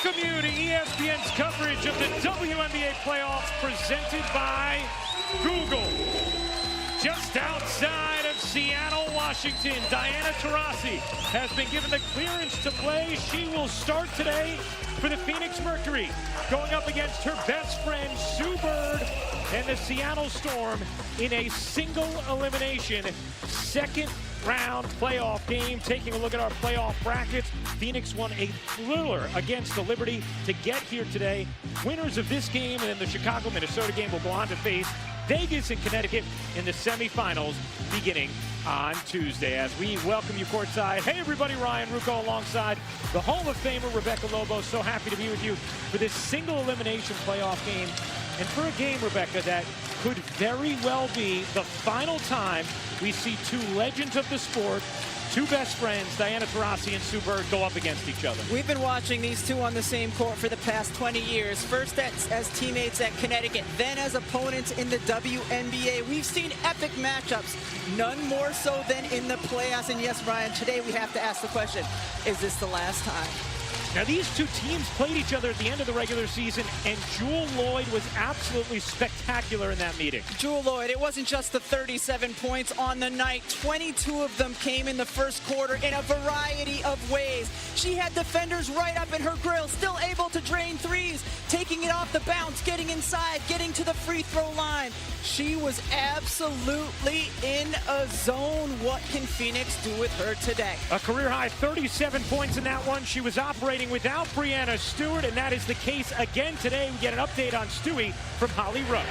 welcome you to ESPN's coverage of the WNBA playoffs presented by Google. Just outside of Seattle, Washington, Diana Taurasi has been given the clearance to play. She will start today for the Phoenix Mercury, going up against her best friend, Sue Bird, and the Seattle Storm in a single elimination second round playoff game. Taking a look at our playoff brackets, Phoenix won a thriller against the Liberty to get here today. Winners of this game and then the Chicago-Minnesota game will go on to face Vegas and Connecticut in the semifinals beginning on Tuesday. As we welcome you courtside. Hey everybody, Ryan Rucco alongside the Hall of Famer Rebecca Lobo. So happy to be with you for this single elimination playoff game. And for a game, Rebecca, that could very well be the final time we see two legends of the sport, two best friends, Diana Taurasi and Sue Bird, go up against each other. We've been watching these two on the same court for the past 20 years. First as teammates at Connecticut, then as opponents in the WNBA. We've seen epic matchups, none more so than in the playoffs. And yes, Ryan, today we have to ask the question, is this the last time? Now, these two teams played each other at the end of the regular season, and Jewell Loyd was absolutely spectacular in that meeting. Jewell Loyd, it wasn't just the 37 points on the night. 22 of them came in the first quarter in a variety of ways. She had defenders right up in her grill, still able to drain threes, taking it off the bounce, getting inside, getting to the free throw line. She was absolutely in a zone. What can Phoenix do with her today? A career-high 37 points in that one. She was operating without Breanna Stewart, and that is the case again today. We get an update on Stewie from Holly Rowe.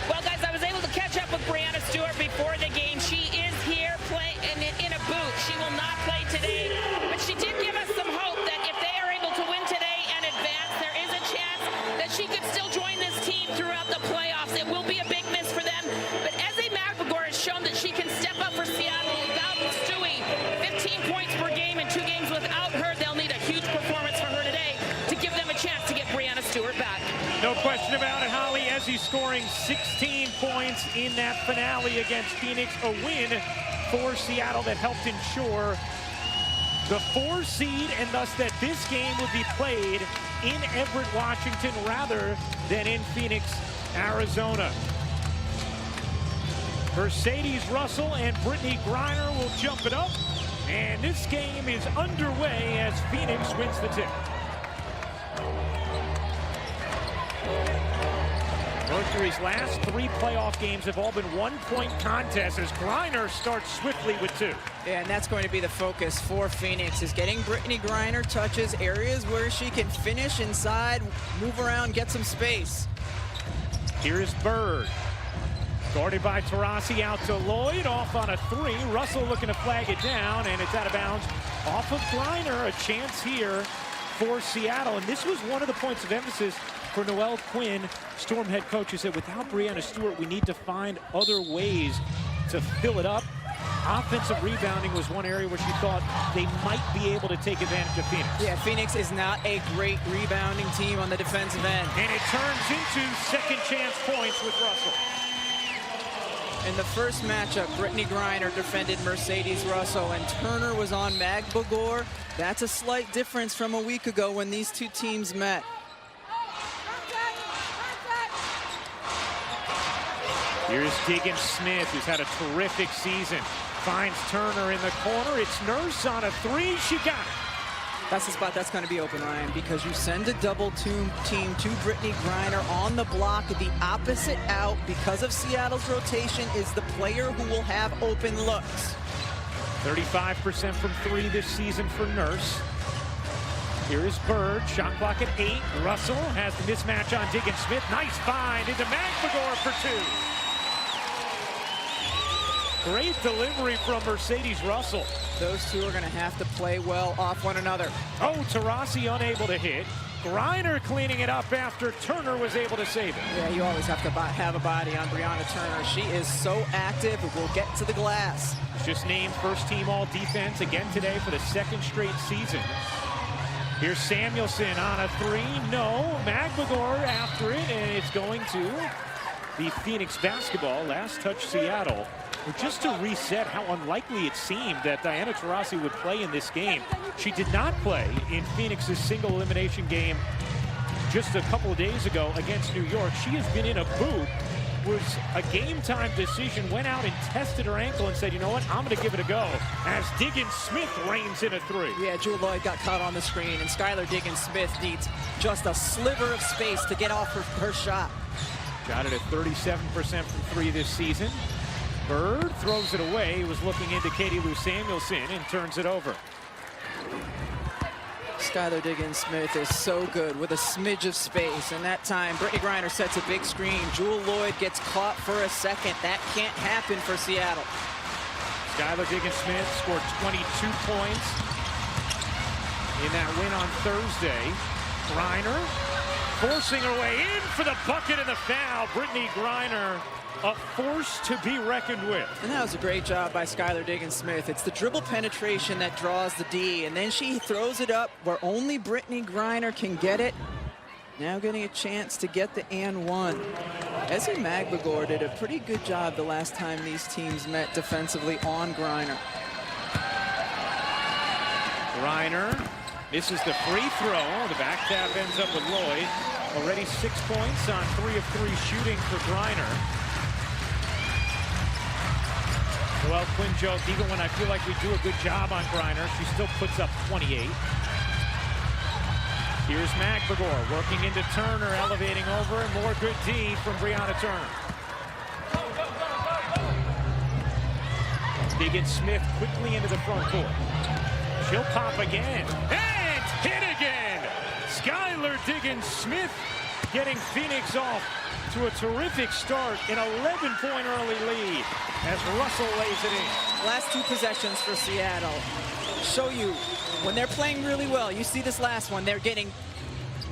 Well, guys, I was able to catch up with Breanna Stewart before the game. She is here playing in a boot. She will not play today, but she did give us some hope that if they are able to win today and advance, there is a chance that she could still join this team throughout the playoffs. It will be a big miss for them, but Eze Magbegor has shown that she can step up for Seattle without Stewie. 15 points per game in 2 games without her. They'll need a huge performance for her today to give them a chance to get Breanna Stewart back. No question about it, Holly. Eze scoring 16 points in that finale against Phoenix. A win for Seattle that helped ensure the 4 seed, and thus that this game would be played in Everett, Washington, rather than in Phoenix, Arizona. Mercedes Russell and Brittany Griner will jump it up, and this game is underway as Phoenix wins the tip. Mercury's last 3 playoff games have all been 1-point contests as Griner starts swiftly with 2. Yeah, and that's going to be the focus for Phoenix, is getting Brittany Griner touches, areas where she can finish inside, move around, get some space. Here's Bird. Guarded by Taurasi, out to Loyd, off on a 3. Russell looking to flag it down, and it's out of bounds off of Griner. A chance here for Seattle, and this was one of the points of emphasis for Noelle Quinn, Storm head coach, who said without Breanna Stewart, we need to find other ways to fill it up. Offensive rebounding was one area where she thought they might be able to take advantage of Phoenix. Yeah, Phoenix is not a great rebounding team on the defensive end. And it turns into second chance points with Russell. In the first matchup, Brittany Griner defended Mercedes Russell, and Turner was on Magbegor. That's a slight difference from a week ago when these two teams met. Here's Diggin Smith, who's had a terrific season. Finds Turner in the corner. It's Nurse on a 3. She got it. That's the spot that's going to be open, Ryan, because you send a double team to Brittany Griner on the block. The opposite out, because of Seattle's rotation, is the player who will have open looks. 35% from 3 this season for Nurse. Here is Bird, shot clock at 8. Russell has the mismatch on Diggin Smith. Nice find into Magbegor for 2. Great delivery from Mercedes Russell. Those two are going to have to play well off one another. Oh, Taurasi unable to hit. Griner cleaning it up after Turner was able to save it. Yeah, you always have to have a body on Breanna Turner. She is so active, will get to the glass. Just named first team all defense again today for the 2nd straight season. Here's Samuelson on a 3. No, Magbegor after it, and it's going to the Phoenix basketball. Last touch Seattle. Well, just to reset how unlikely it seemed that Diana Taurasi would play in this game. She did not play in Phoenix's single elimination game just a couple of days ago against New York. She has been in a boot. Was a game time decision, went out and tested her ankle and said, you know what, I'm going to give it a go, as Diggins-Smith reigns in a three. Yeah, Jewel Lloyd got caught on the screen, and Skylar Diggins-Smith needs just a sliver of space to get off her shot. Shot it at 37% from three this season. Bird throws it away. He was looking into Katie Lou Samuelson and turns it over. Skylar Diggins-Smith is so good with a smidge of space, and that time Brittany Griner sets a big screen. Jewel Lloyd gets caught for a second. That can't happen for Seattle. Skylar Diggins-Smith scored 22 points in that win on Thursday. Griner forcing her way in for the bucket and the foul. Brittany Griner, a force to be reckoned with. And that was a great job by Skylar Diggins-Smith. It's the dribble penetration that draws the D, and then she throws it up where only Brittany Griner can get it. Now getting a chance to get the and one. Essie Magbegor did a pretty good job the last time these teams met defensively on Griner. Griner misses the free throw. The back tap ends up with Lloyd. Already 6 points on 3 of 3 shooting for Griner. Well, Quinn Joke, even when I feel like we do a good job on Griner, she still puts up 28. Here's Magbegor working into Turner, elevating over, and more good D from Brianna Turner. Diggins-Smith quickly into the front court. She'll pop again, and hit again! Skylar Diggins-Smith getting Phoenix off to a terrific start, an 11-point early lead as Russell lays it in. Last 2 possessions for Seattle show you when they're playing really well. You see this last one, they're getting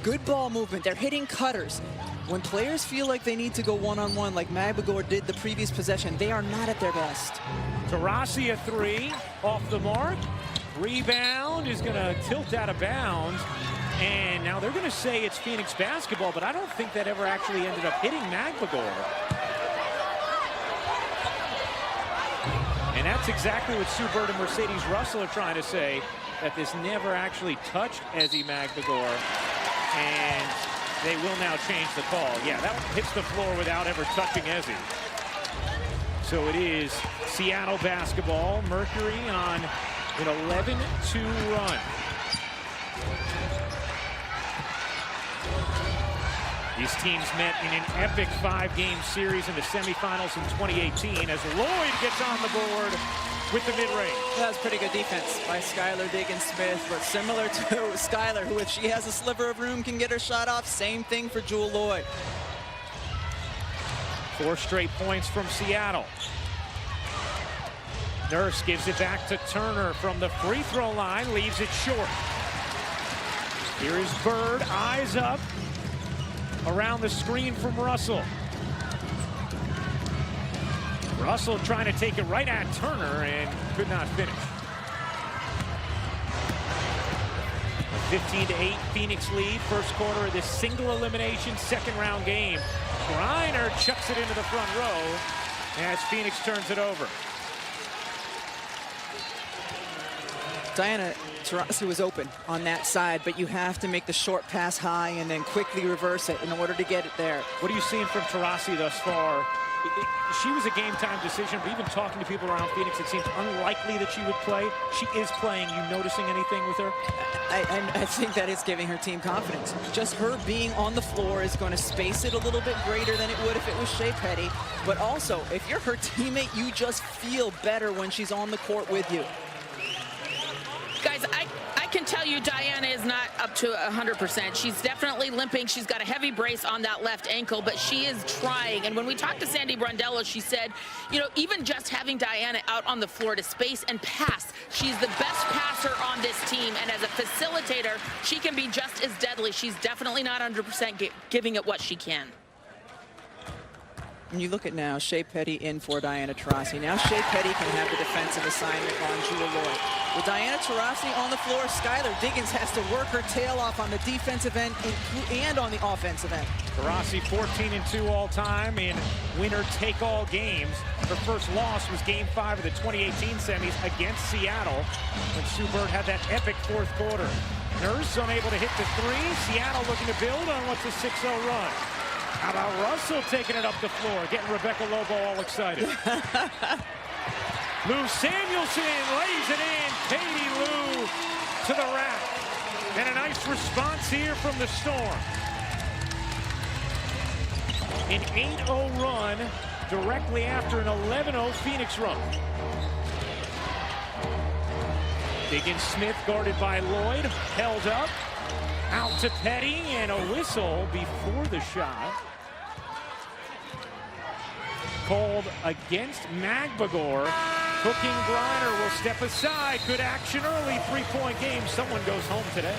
good ball movement, they're hitting cutters. When players feel like they need to go one-on-one like Magbegor did the previous possession, they are not at their best. Taurasi a 3 off the mark. Rebound is going to tilt out of bounds. And now they're going to say it's Phoenix basketball, but I don't think that ever actually ended up hitting Magbegor. And that's exactly what Sue Bird and Mercedes Russell are trying to say, that this never actually touched Essie Magbegor. And they will now change the call. Yeah, that hits the floor without ever touching Essie. So it is Seattle basketball. Mercury on an 11-2 run. These teams met in an epic 5-game series in the semifinals in 2018 as Lloyd gets on the board with the mid-range. That was pretty good defense by Skylar Diggins-Smith, but similar to Skylar, who if she has a sliver of room can get her shot off, same thing for Jewel Lloyd. 4 straight points from Seattle. Nurse gives it back to Turner from the free throw line, leaves it short. Here is Bird, eyes up, around the screen from Russell. Russell trying to take it right at Turner and could not finish. A 15-8 Phoenix lead, first quarter of this single elimination second round game. Griner chucks it into the front row as Phoenix turns it over. Diana Taurasi was open on that side, but you have to make the short pass high and then quickly reverse it in order to get it there. What are you seeing from Taurasi thus far? She was a game time decision, but even talking to people around Phoenix, it seems unlikely that she would play. She is playing. You noticing anything with her? I think that is giving her team confidence. Just her being on the floor is going to space it a little bit greater than it would if it was Shea Petty. But also, if you're her teammate, you just feel better when she's on the court with you. Guys, I can tell you Diana is not up to 100%. She's definitely limping. She's got a heavy brace on that left ankle, but she is trying. And when we talked to Sandy Brondello, she said, you know, even just having Diana out on the floor to space and pass, she's the best passer on this team. And as a facilitator, she can be just as deadly. She's definitely not 100% giving it what she can. And you look at now, Shea Petty in for Diana Taurasi. Now Shea Petty can have the defensive assignment on Jewel Lloyd. With Diana Taurasi on the floor, Skylar Diggins has to work her tail off on the defensive end and on the offensive end. Taurasi 14-2 all time in winner-take-all games. Her first loss was Game 5 of the 2018 semis against Seattle when Sue Bird had that epic fourth quarter. Nurse unable to hit the three. Seattle looking to build on what's a 6-0 run. How about Russell taking it up the floor, getting Rebecca Lobo all excited. Lou Samuelson lays it in. Katie Lou to the rack. And a nice response here from the Storm. An 8-0 run directly after an 11-0 Phoenix run. Diggins Smith guarded by Lloyd, held up. Out to Petty, and a whistle before the shot. Called against Magbagor. Cooking Griner will step aside. Good action early, three-point game. Someone goes home today.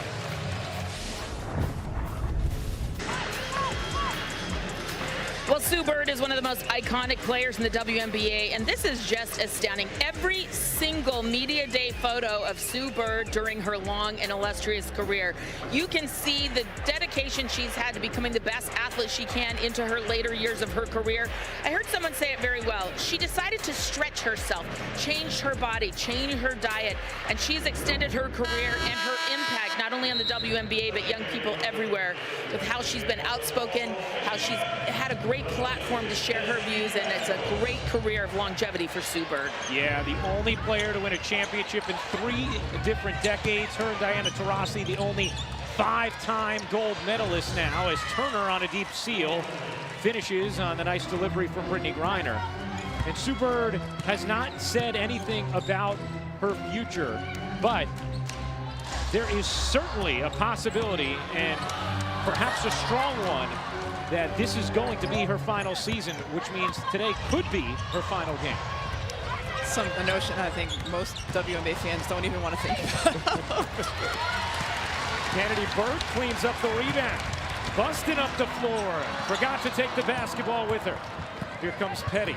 Well, Sue Bird is one of the most iconic players in the WNBA, and this is just astounding. Every single media day photo of Sue Bird during her long and illustrious career, you can see the dedication she's had to becoming the best athlete she can into her later years of her career. I heard someone say it very well. She decided to stretch herself, change her body, change her diet, and she's extended her career and her impact, not only on the WNBA, but young people everywhere, with how she's been outspoken, how she's had a great platform to share her views, and it's a great career of longevity for Sue Bird. Yeah, the only player to win a championship in 3 different decades. Her and Diana Taurasi, the only 5-time gold medalist now, as Turner on a deep seal finishes on the nice delivery from Brittany Griner. And Sue Bird has not said anything about her future, but there is certainly a possibility, and perhaps a strong one, that this is going to be her final season, which means today could be her final game. A notion I think most WNBA fans don't even want to think about. Kennedy Burke cleans up the rebound. Busted up the floor. Forgot to take the basketball with her. Here comes Petty.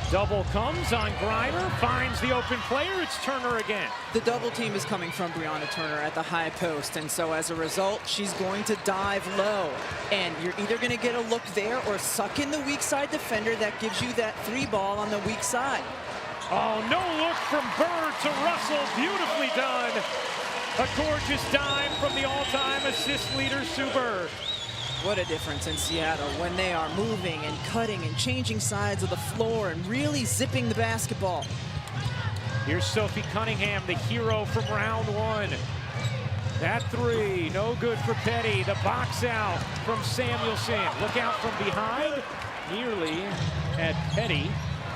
Double comes on Griner, finds the open player. It's Turner again. The double team is coming from Breonna Turner at the high post, and so as a result, she's going to dive low. And you're either going to get a look there or suck in the weak side defender that gives you that 3-ball on the weak side. Oh, no look from Bird to Russell. Beautifully done. A gorgeous dime from the all-time assist leader, Sue Bird. What a difference in Seattle when they are moving and cutting and changing sides of the floor and really zipping the basketball. Here's Sophie Cunningham, the hero from round 1. That 3, no good for Petty. The box out from Samuelson. Look out from behind, nearly at Petty.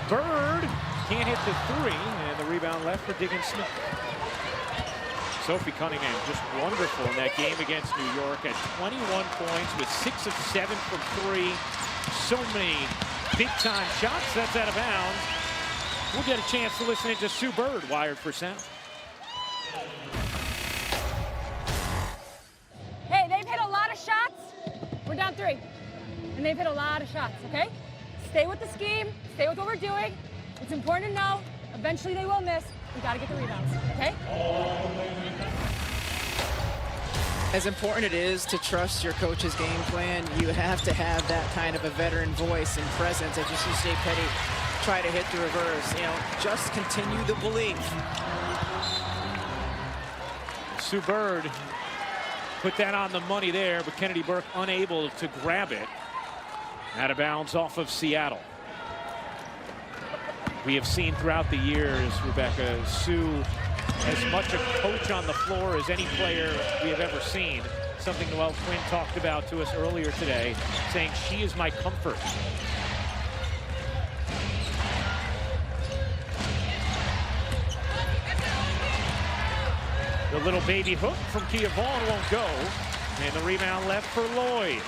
Bird can't hit the 3, and the rebound left for Diggins Smith. Sophie Cunningham just wonderful in that game against New York at 21 points with 6 of 7 from 3. So many big-time shots. That's out of bounds. We'll get a chance to listen to Sue Bird, Wired for Sound. Hey, they've hit a lot of shots. We're down 3. And they've hit a lot of shots, okay? Stay with the scheme. Stay with what we're doing. It's important to know, eventually they will miss. We got to get the rebounds, okay? As important it is to trust your coach's game plan, you have to have that kind of a veteran voice and presence. As you see Shea Petty try to hit the reverse, you know, just continue the belief. Sue Bird put that on the money there, but Kennedy Burke unable to grab it. Out of bounds off of Seattle. We have seen throughout the years, Rebecca, Sue as much a coach on the floor as any player we have ever seen. Something Noelle Quinn talked about to us earlier today, saying she is my comfort. The little baby hook from Kia Vaughn won't go. And the rebound left for Lloyd.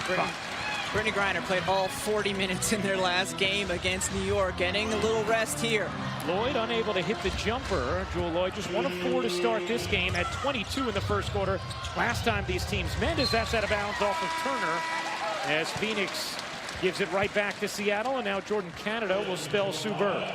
Brittany Griner played all 40 minutes in their last game against New York, getting a little rest here. Lloyd unable to hit the jumper. Jewel Lloyd just 1 of 4 to start this game, had 22 in the first quarter. Last time these teams met, as that's out of bounds off of Turner, as Phoenix gives it right back to Seattle, and now Jordan Canada will spell Sue Bird.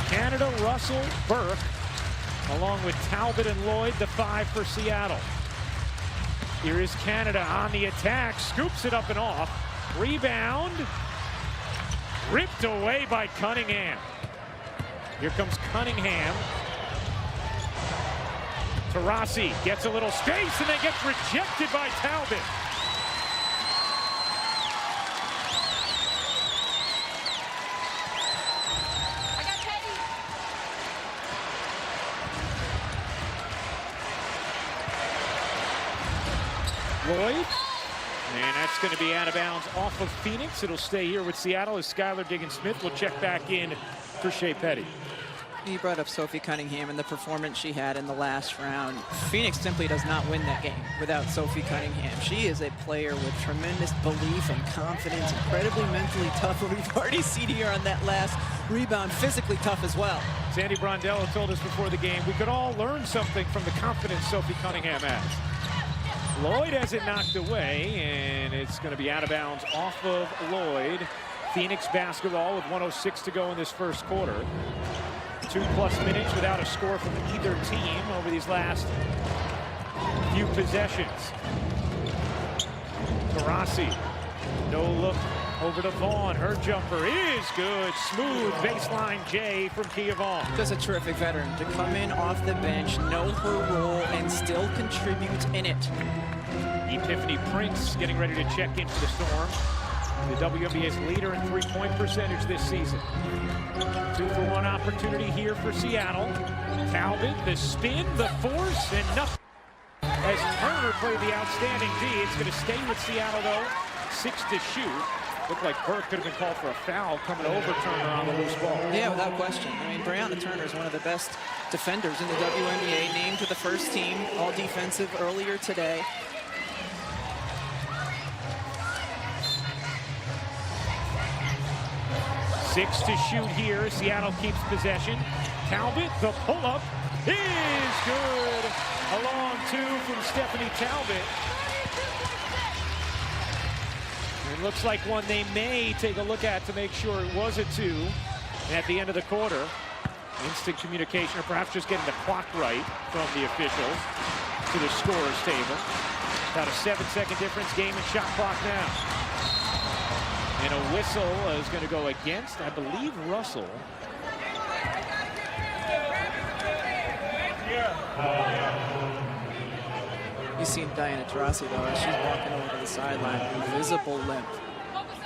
Canada, Russell, Burke, along with Talbot and Lloyd, the 5 for Seattle. Here is Canada on the attack, scoops it up and off. Rebound, ripped away by Cunningham. Here comes Cunningham. Taurasi gets a little space and then gets rejected by Talbot. Lloyd, and that's going to be out of bounds off of Phoenix. It'll stay here with Seattle as Skylar Diggins-Smith will check back in for Shea Petty. You brought up Sophie Cunningham and the performance she had in the last round. Phoenix simply does not win that game without Sophie Cunningham. She is a player with tremendous belief and confidence, incredibly mentally tough. We've already seen her on that last rebound, physically tough as well. Sandy Brondello told us before the game we could all learn something from the confidence Sophie Cunningham has. Lloyd has it knocked away, and it's going to be out of bounds off of Lloyd. Phoenix basketball with 1:06 to go in this first quarter. 2+ minutes without a score from either team over these last few possessions. Taurasi, no look over to Vaughn. Her jumper is good. Smooth baseline J from Kia Vaughn. Just a terrific veteran to come in off the bench, know her role, and still contribute in it. Epiphany Prince getting ready to check in for the Storm. The WNBA's leader in 3-point percentage this season. 2-for-1 opportunity here for Seattle. Talbot, the spin, the force, and nothing. As Turner played the outstanding D, it's going to stay with Seattle though. 6 to shoot. Looked like Burke could have been called for a foul coming over Turner on the loose ball. Yeah, without question. I mean, Brianna Turner is one of the best defenders in the WNBA, named to the first team, all defensive earlier today. Six to shoot here. Seattle keeps possession. Talbot, the pull-up is good. A long 2 from Stephanie Talbot. It looks like one they may take a look at to make sure it was a 2 at the end of the quarter. Instant communication, or perhaps just getting the clock right from the officials to the scorer's table. About a 7-second difference, game and shot clock now. And a whistle is going to go against, I believe, Russell. You see Diana Taurasi, though, as she's walking over to the sideline, visible limp.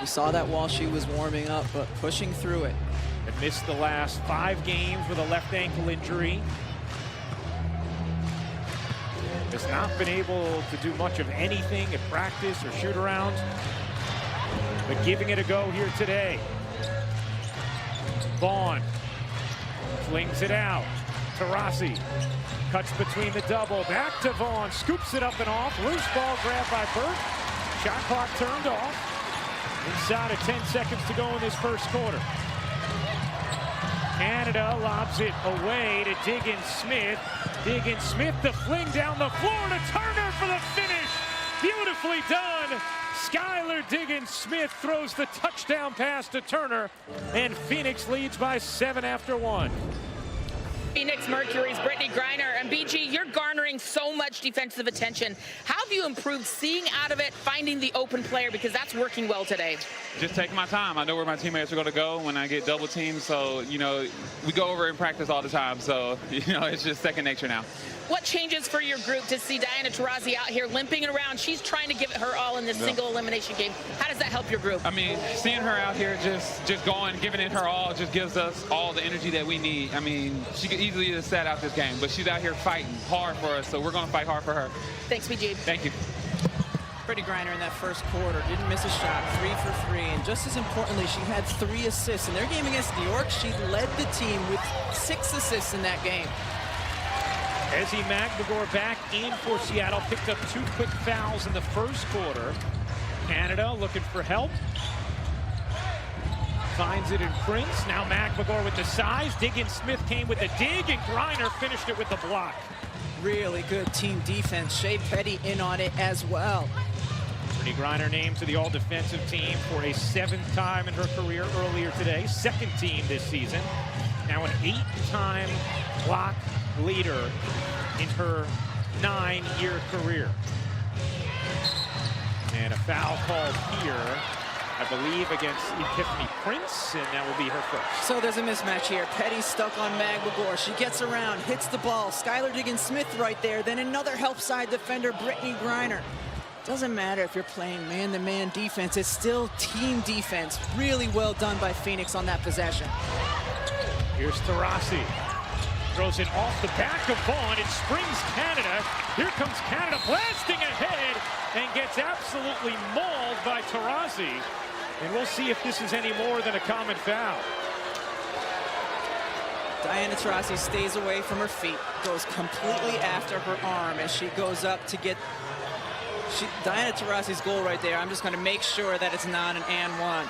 We saw that while she was warming up, but pushing through it. And missed the last 5 games with a left ankle injury. Has not been able to do much of anything at practice or shoot-arounds. But giving it a go here today. Vaughn flings it out. Taurasi cuts between the double. Back to Vaughn. Scoops it up and off. Loose ball grabbed by Burke. Shot clock turned off. Inside of 10 seconds to go in this first quarter. Canada lobs it away to Diggins-Smith. Diggins-Smith, the fling down the floor to Turner for the finish. Beautifully done. Skylar Diggins-Smith throws the touchdown pass to Turner, and Phoenix leads by 7 after 1. Phoenix Mercury's Brittany Griner. And BG, you're garnering so much defensive attention. How have you improved seeing out of it, finding the open player, because that's working well today? Just taking my time. I know where my teammates are going to go when I get double teamed. So, you know, we go over in practice all the time. So, you know, it's just second nature now. What changes for your group to see Diana Taurasi out here limping around? She's trying to give it her all in this single elimination game. How does that help your group? I mean, seeing her out here just going, giving it her all, just gives us all the energy that we need. I mean, she could easily have sat out this game, but she's out here fighting hard for us, so we're going to fight hard for her. Thanks, BG. Thank you. Brittany Griner in that first quarter didn't miss a shot, 3 for 3, and just as importantly, she had 3 assists. In their game against New York, she led the team with 6 assists in that game. Ezzy Magbegor back in for Seattle, picked up 2 quick fouls in the first quarter. Canada looking for help. Finds it in Prince. Now Magbegor with the size. Diggins-Smith came with a dig, and Griner finished it with the block. Really good team defense. Shea Petty in on it as well. Brittany Griner named to the all-defensive team for a 7th time in her career earlier today. 2nd team this season. Now an 8-time block leader in her 9-year career. And a foul called here, I believe, against Epiphany Prince, and that will be her first. So there's a mismatch here. Petty stuck on Magbegor. She gets around, hits the ball. Skylar Diggins-Smith right there. Then another help side defender, Brittany Griner. Doesn't matter if you're playing man-to-man defense. It's still team defense. Really well done by Phoenix on that possession. Here's Taurasi. Throws it off the back of Vaughn. It springs Canada. Here comes Canada blasting ahead and gets absolutely mauled by Taurasi. And we'll see if this is any more than a common foul. Diana Taurasi stays away from her feet, goes completely after her arm as she goes up to get Diana Taurasi's goal right there. I'm just going to make sure that it's not an and one.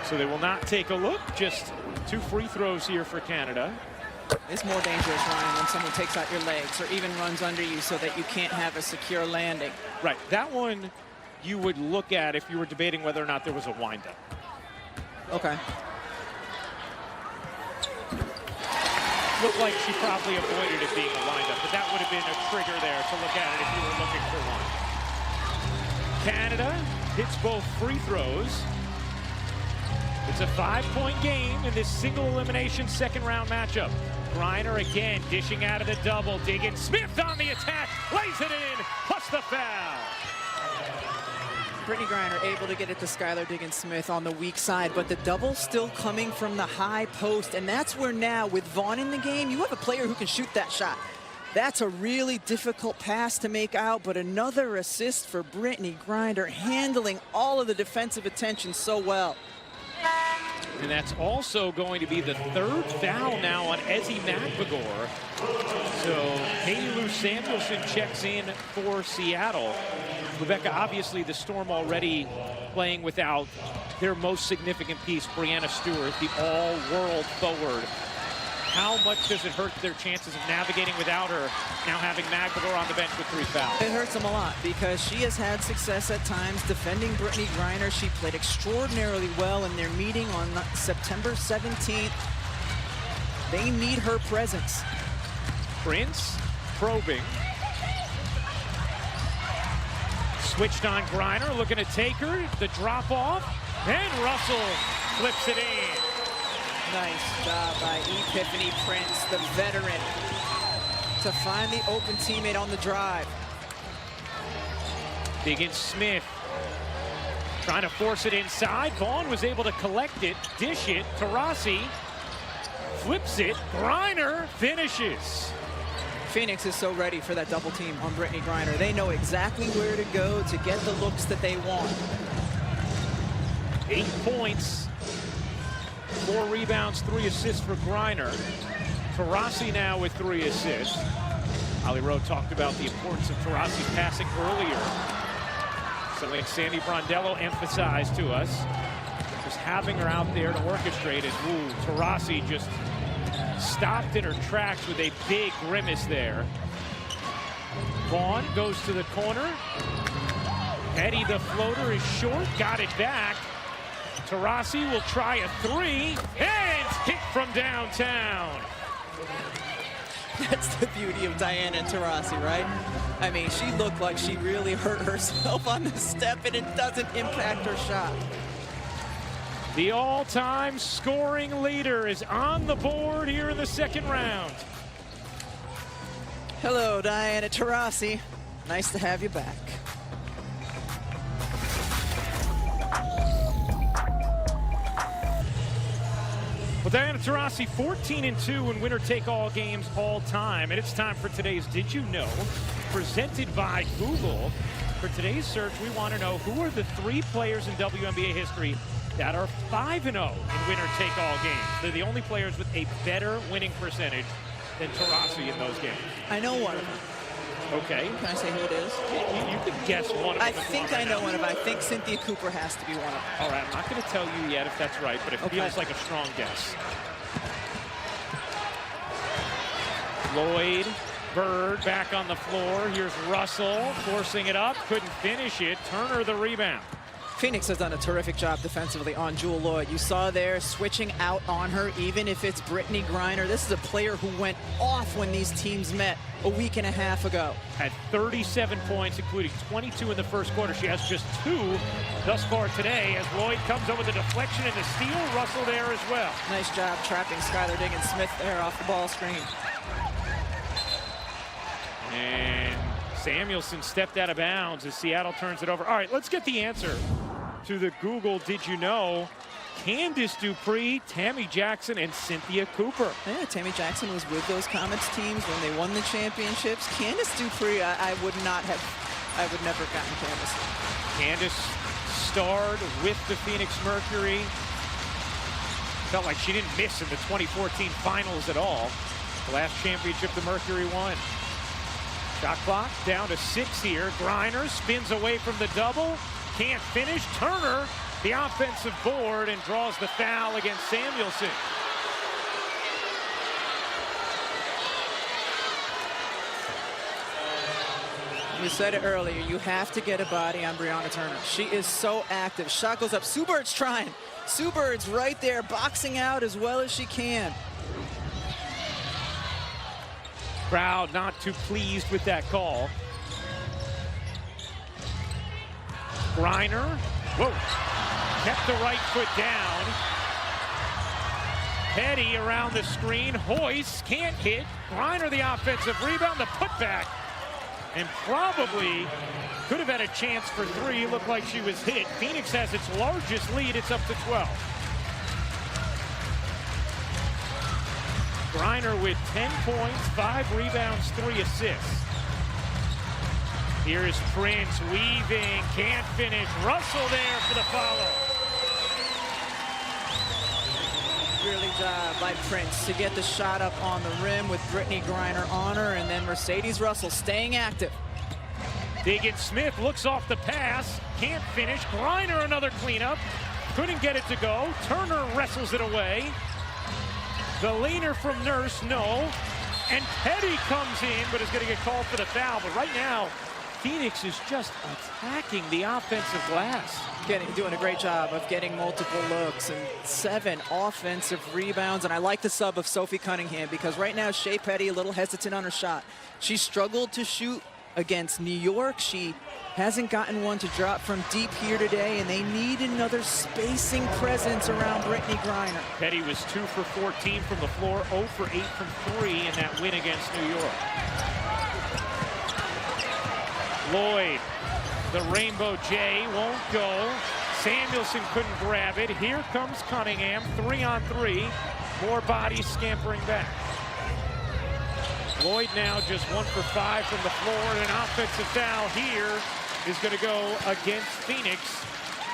So they will not take a look. Just 2 free throws here for Canada. It's more dangerous, Ryan, when someone takes out your legs or even runs under you so that you can't have a secure landing. Right. That one you would look at if you were debating whether or not there was a windup. Okay. Looked like she probably avoided it being a windup, but that would have been a trigger there to look at it if you were looking for one. Canada hits both free throws. It's a 5-point game in this single elimination 2nd round matchup. Griner again dishing out of the double. Diggins-Smith on the attack, lays it in, plus the foul. Brittany Griner able to get it to Skylar Diggins-Smith on the weak side, but the double still coming from the high post, and that's where now with Vaughn in the game, you have a player who can shoot that shot. That's a really difficult pass to make out, but another assist for Brittany Griner, handling all of the defensive attention so well. And that's also going to be the 3rd foul now on Ezzy Magbegor. So Katie Lou Samuelson checks in for Seattle. Rebecca, obviously the Storm already playing without their most significant piece, Brianna Stewart, the all-world forward. How much does it hurt their chances of navigating without her, now having Magbegor on the bench with 3 fouls? It hurts them a lot because she has had success at times defending Brittany Griner. She played extraordinarily well in their meeting on September 17th. They need her presence. Prince probing. Switched on Griner, looking to take her, the drop off, and Russell flips it in. Nice job by Epiphany Prince, the veteran, to find the open teammate on the drive. Diggins-Smith trying to force it inside. Vaughn was able to collect it, dish it. Taurasi flips it. Griner finishes. Phoenix is so ready for that double team on Brittany Griner. They know exactly where to go to get the looks that they want. 8 points, 4 rebounds, 3 assists for Griner. Taurasi now with 3 assists. Holly Rowe talked about the importance of Taurasi's passing earlier. Something Sandy Brondello emphasized to us. Just having her out there to orchestrate it. Ooh, Taurasi just stopped in her tracks with a big grimace there. Vaughn goes to the corner. Petty, the floater, is short, got it back. Taurasi will try a 3, and hit from downtown. That's the beauty of Diana Taurasi, right? I mean, she looked like she really hurt herself on the step, and it doesn't impact her shot. The all-time scoring leader is on the board here in the 2nd round. Hello, Diana Taurasi. Nice to have you back. Well, Diana Taurasi, 14-2 in winner-take-all games all time. And it's time for today's Did You Know? Presented by Google. For today's search, we want to know who are the 3 players in WNBA history that are 5-0 in winner-take-all games. They're the only players with a better winning percentage than Taurasi in those games. I know one of them. Okay. Can I say who it is? You can guess one of them. I think I know one of them. I think Cynthia Cooper has to be one of them. All right, I'm not going to tell you yet if that's right, but it feels like a strong guess. Lloyd, Bird back on the floor. Here's Russell forcing it up. Couldn't finish it. Turner the rebound. Phoenix has done a terrific job defensively on Jewell Lloyd. You saw there switching out on her, even if it's Brittany Griner. This is a player who went off when these teams met a week and a half ago. Had 37 points, including 22 in the first quarter. She has just 2 thus far today as Lloyd comes up with a deflection and a steal. Russell there as well. Nice job trapping Skylar Diggins-Smith there off the ball screen. And Samuelson stepped out of bounds as Seattle turns it over. All right, let's get the answer to the Google Did You Know? Candice Dupree, Tammy Jackson, and Cynthia Cooper. Yeah, Tammy Jackson was with those Comets teams when they won the championships. Candice Dupree, I would never have gotten Candice. Candice starred with the Phoenix Mercury. Felt like she didn't miss in the 2014 finals at all. The last championship the Mercury won. Shot clock down to 6 here. Griner spins away from the double. Can't finish. Turner, the offensive board, and draws the foul against Samuelson. You said it earlier, you have to get a body on Brianna Turner. She is so active. Shot goes up. Sue Bird's trying. Sue Bird's right there, boxing out as well as she can. Crowd not too pleased with that call. Griner, whoa, kept the right foot down. Petty around the screen, Hoist can't hit. Griner the offensive rebound, the putback, and probably could have had a chance for 3. Looked like she was hit. Phoenix has its largest lead, it's up to 12. Griner with 10 points, 5 rebounds, 3 assists. Here is Prince weaving, can't finish. Russell there for the follow. Really job by Prince to get the shot up on the rim with Brittany Griner on her, and then Mercedes Russell staying active. Diggins-Smith looks off the pass, can't finish. Griner another cleanup, couldn't get it to go. Turner wrestles it away. The leaner from Nurse, no. And Petty comes in, but is going to get called for the foul. But right now, Phoenix is just attacking the offensive glass. Doing a great job of getting multiple looks and 7 offensive rebounds. And I like the sub of Sophie Cunningham because right now Shea Petty a little hesitant on her shot. She struggled to shoot against New York. She hasn't gotten one to drop from deep here today, and they need another spacing presence around Brittany Griner. Petty was 2 for 14 from the floor, 0 for 8 from 3 in that win against New York. Lloyd, the Rainbow J won't go. Samuelson couldn't grab it. Here comes Cunningham, 3-on-3. More bodies scampering back. Lloyd now just 1 for 5 from the floor, and an offensive foul here is going to go against Phoenix.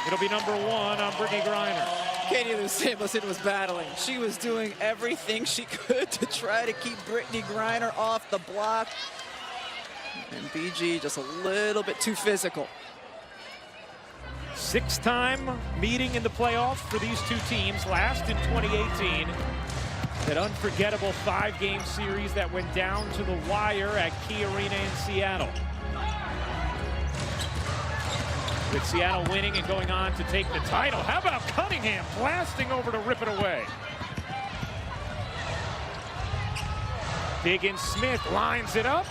It'll be number 1 on Brittany Griner. Katie Lou Samuelson was battling. She was doing everything she could to try to keep Brittany Griner off the block. And BG just a little bit too physical. 6th-time meeting in the playoffs for these 2 teams, last in 2018. That unforgettable 5-game series that went down to the wire at Key Arena in Seattle. With Seattle winning and going on to take the title. How about Cunningham blasting over to rip it away? Diggins-Smith lines it up.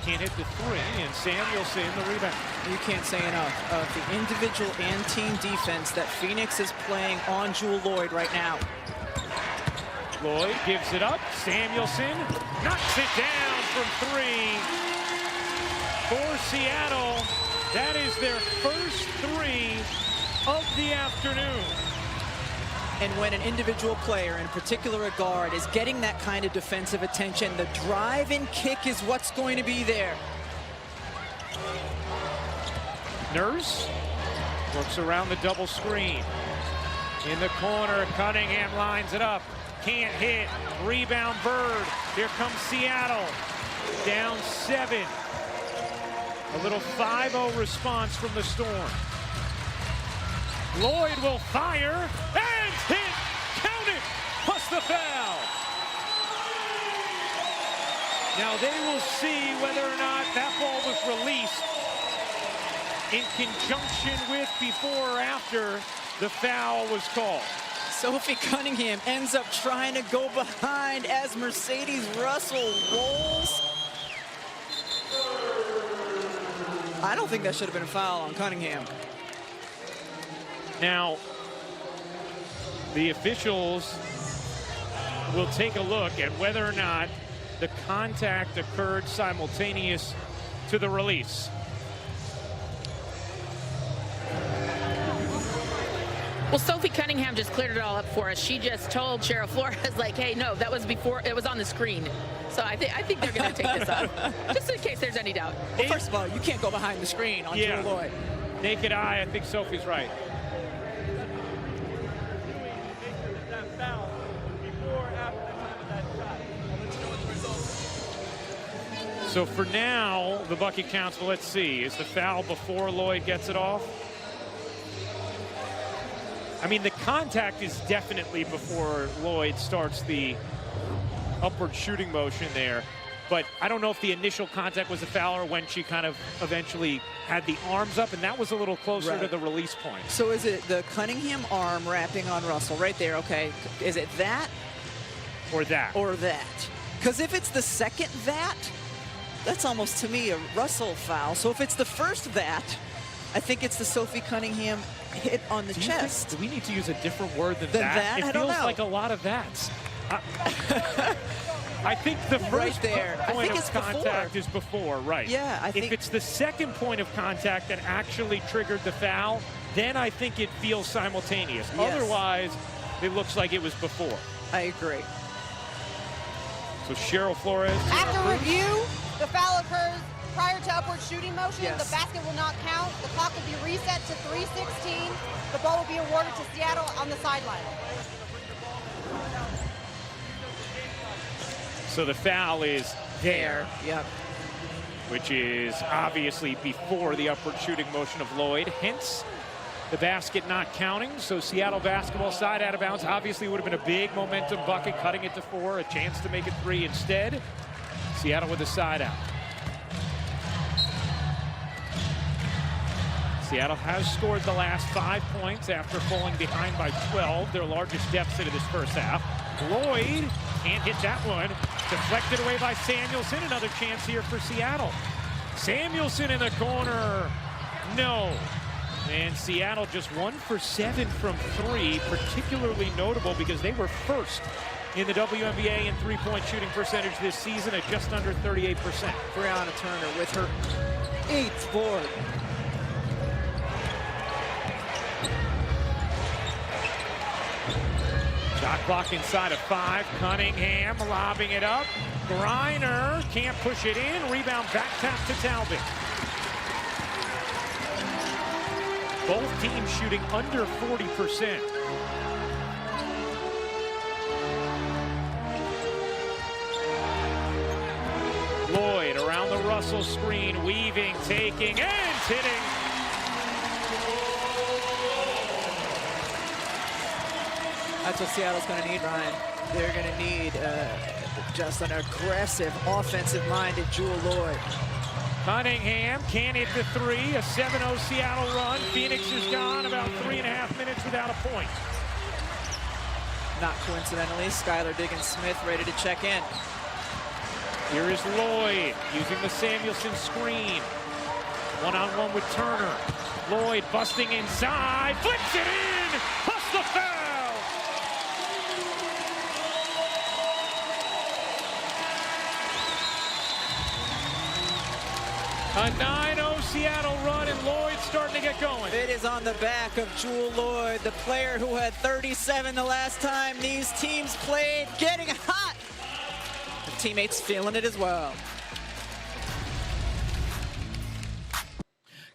Can't hit the 3, and Samuelson the rebound. You can't say enough of the individual and team defense that Phoenix is playing on Jewell Lloyd right now. Lloyd gives it up. Samuelson knocks it down from 3 for Seattle. That is their first 3 of the afternoon. And when an individual player, in particular a guard, is getting that kind of defensive attention, the drive and kick is what's going to be there. Nurse works around the double screen. In the corner, Cunningham lines it up. Can't hit. Rebound Bird. Here comes Seattle. Down 7. A little 5-0 response from the Storm. Lloyd will fire and hit. Count it. Plus the foul. Now they will see whether or not that ball was released in conjunction with, before or after the foul was called. Sophie Cunningham ends up trying to go behind as Mercedes Russell rolls. I don't think that should have been a foul on Cunningham. Now, the officials will take a look at whether or not the contact occurred simultaneous to the release. Well, Sophie Cunningham just cleared it all up for us. She just told Cheryl Flores, like, hey, no, that was before, it was on the screen. So I think they're going to take this up, just in case there's any doubt. Well, first of all, you can't go behind the screen on Jewel Lloyd. Naked eye, I think Sophie's right. So for now, the bucket counts. Well, let's see. Is the foul before Lloyd gets it off? I mean, the contact is definitely before Lloyd starts the upward shooting motion there. But I don't know if the initial contact was a foul or when she kind of eventually had the arms up, and that was a little closer to the release point. So is it the Cunningham arm wrapping on Russell right there? Okay. Is it that? Or that. Or that. Because if it's the second that, that's almost, to me, a Russell foul. So if it's the first that, I think it's the Sophie Cunningham hit on the chest. Do we need to use a different word than that? That? It feels like a lot of that's. I think the first point of contact is before, right? Yeah, I think if it's the second point of contact that actually triggered the foul, then I think it feels simultaneous. Yes. Otherwise, it looks like it was before. I agree. So Cheryl Flores. After review, the foul occurs prior to upward shooting motion. Yes. The basket will not count. The clock will be reset to 3:16. The ball will be awarded to Seattle on the sideline. So the foul is there. Yep. Which is obviously before the upward shooting motion of Lloyd. Hence, the basket not counting. So Seattle basketball side out of bounds. Obviously would have been a big momentum bucket, cutting it to 4, a chance to make it 3 instead. Seattle with a side out. Seattle has scored the last 5 points after falling behind by 12, their largest deficit of this first half. Lloyd can't hit that one. Deflected away by Samuelson. Another chance here for Seattle. Samuelson in the corner. No. And Seattle just 1 for 7 from 3. Particularly notable because they were first in the WNBA in three-point shooting percentage this season at just under 38%. Brianna Turner with her 8th board. Shot clock inside of 5. Cunningham lobbing it up. Griner can't push it in. Rebound back tap to Talbot. Both teams shooting under 40%. Lloyd around the Russell screen, weaving, taking, and hitting. That's what Seattle's going to need, Ryan. They're going to need just an aggressive, offensive-minded Jewel Lloyd. Cunningham can't hit the 3. A 7-0 Seattle run. Phoenix is gone about 3.5 minutes without a point. Not coincidentally, Skylar Diggins-Smith ready to check in. Here is Lloyd using the Samuelson screen. One-on-one with Turner. Lloyd busting inside, flips it in, plus the foul. A 9-0 Seattle run, and Lloyd starting to get going. It is on the back of Jewel Lloyd, the player who had 37 the last time these teams played, getting hot. The teammates feeling it as well.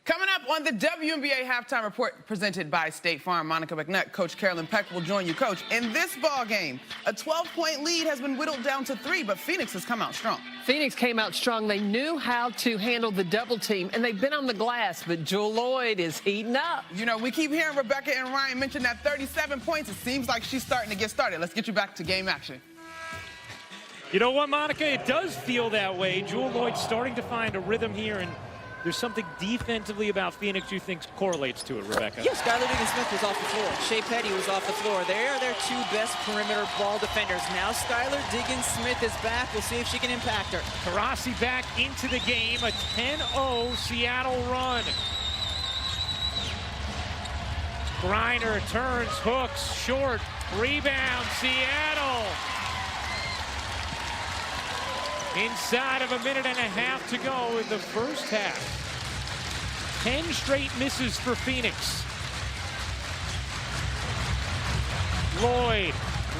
Coming up on the WNBA Halftime Report presented by State Farm, Monica McNutt, Coach Carolyn Peck will join you. Coach, in this ball game, a 12-point lead has been whittled down to 3, but Phoenix has come out strong. Phoenix came out strong. They knew how to handle the double team, and they've been on the glass, but Jewel Lloyd is heating up. You know, we keep hearing Rebecca and Ryan mention that 37 points. It seems like she's starting to get started. Let's get you back to game action. You know what, Monica? It does feel that way. Jewel Lloyd starting to find a rhythm here, and there's something defensively about Phoenix you think correlates to it, Rebecca. Yes, Skylar Diggins-Smith was off the floor. Shea Petty was off the floor. They are their 2 best perimeter ball defenders. Now Skylar Diggins-Smith is back. We'll see if she can impact her. Taurasi back into the game. A 10-0 Seattle run. Griner turns, hooks, short, rebound, Seattle. Inside of a minute and a half to go in the first half. 10 straight misses for Phoenix. Lloyd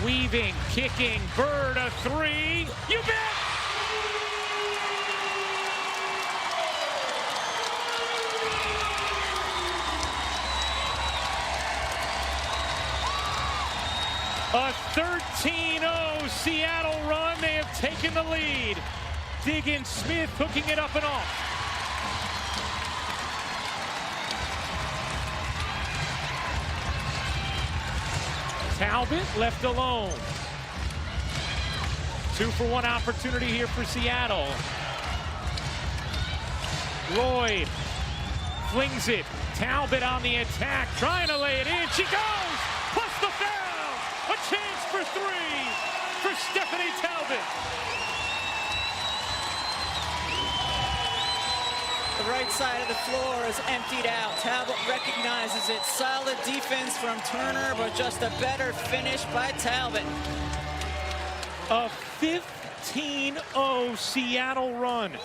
weaving, kicking, Bird a 3. You bet! A 13-0 Seattle run. They have taken the lead. Diggins-Smith hooking it up and off. Talbot left alone. 2-for-1 opportunity here for Seattle. Lloyd flings it. Talbot on the attack, trying to lay it in. She goes! Plus the foul! A chance for 3 for Stephanie Talbot. The right side of the floor is emptied out. Talbot recognizes it. Solid defense from Turner, but just a better finish by Talbot. A 15-0 Seattle run.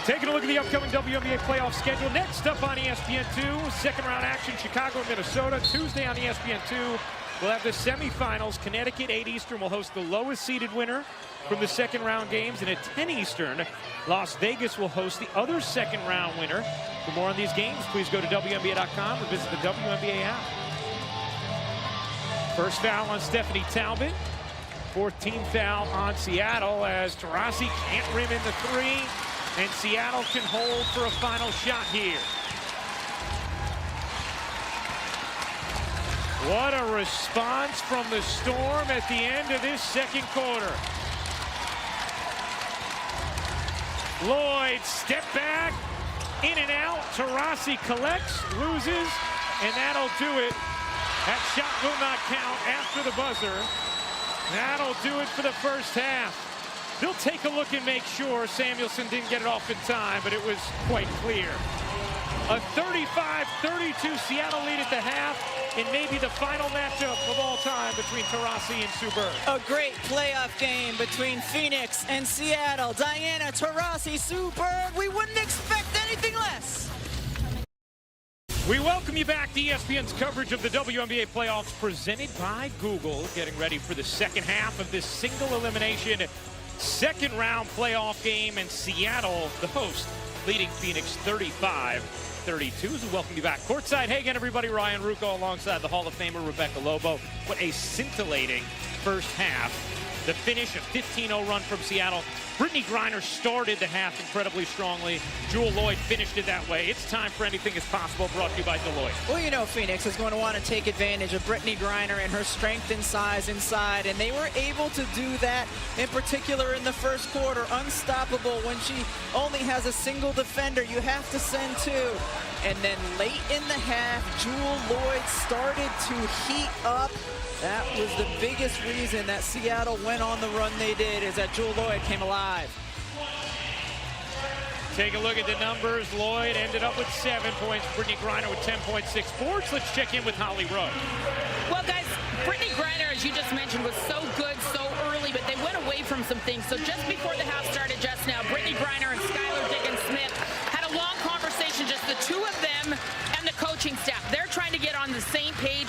Taking a look at the upcoming WNBA playoff schedule. Next up on ESPN2, second round action, Chicago and Minnesota. Tuesday on ESPN2, we'll have the semifinals. Connecticut, 8 Eastern, will host the lowest seeded winner from the second round games. And at 10 Eastern, Las Vegas will host the other second round winner. For more on these games, please go to WNBA.com or visit the WNBA app. First foul on Stephanie Talbot. 14th foul on Seattle as Taurasi can't rim in the 3. And Seattle can hold for a final shot here. What a response from the Storm at the end of this second quarter. Lloyd, step back, in and out. Taurasi collects, loses, and that'll do it. That shot will not count after the buzzer. That'll do it for the first half. They'll take a look and make sure Samuelson didn't get it off in time, but it was quite clear. A 35-32 Seattle lead at the half, and maybe the final matchup of all time between Taurasi and Sue Bird. A great playoff game between Phoenix and Seattle. Diana Taurasi, Sue Bird, we wouldn't expect anything less. We welcome you back to ESPN's coverage of the WNBA playoffs presented by Google. Getting ready for the second half of this single elimination second round playoff game, and Seattle, the host, leading Phoenix 35-32. As we welcome you back courtside. Hey again, everybody. Ryan Rucco alongside the Hall of Famer Rebecca Lobo. What a scintillating first half. The finish, a 15-0 run from Seattle. Brittany Griner started the half incredibly strongly. Jewel Lloyd finished it that way. It's time for Anything is Possible, brought to you by Deloitte. Well, you know Phoenix is going to want to take advantage of Brittany Griner and her strength and size inside, and they were able to do that, in particular in the first quarter. Unstoppable when she only has a single defender. You have to send 2. And then late in the half, Jewel Lloyd started to heat up. That was the biggest reason that Seattle went on the run they did, is that Jewel Lloyd came alive. Take a look at the numbers. Lloyd ended up with 7 points. Brittany Griner with 10.6 boards. Let's check in with Holly Rowe. Well, guys, Brittany Griner, as you just mentioned, was so good so early, but they went away from some things. So just before the half started just now, Brittany Griner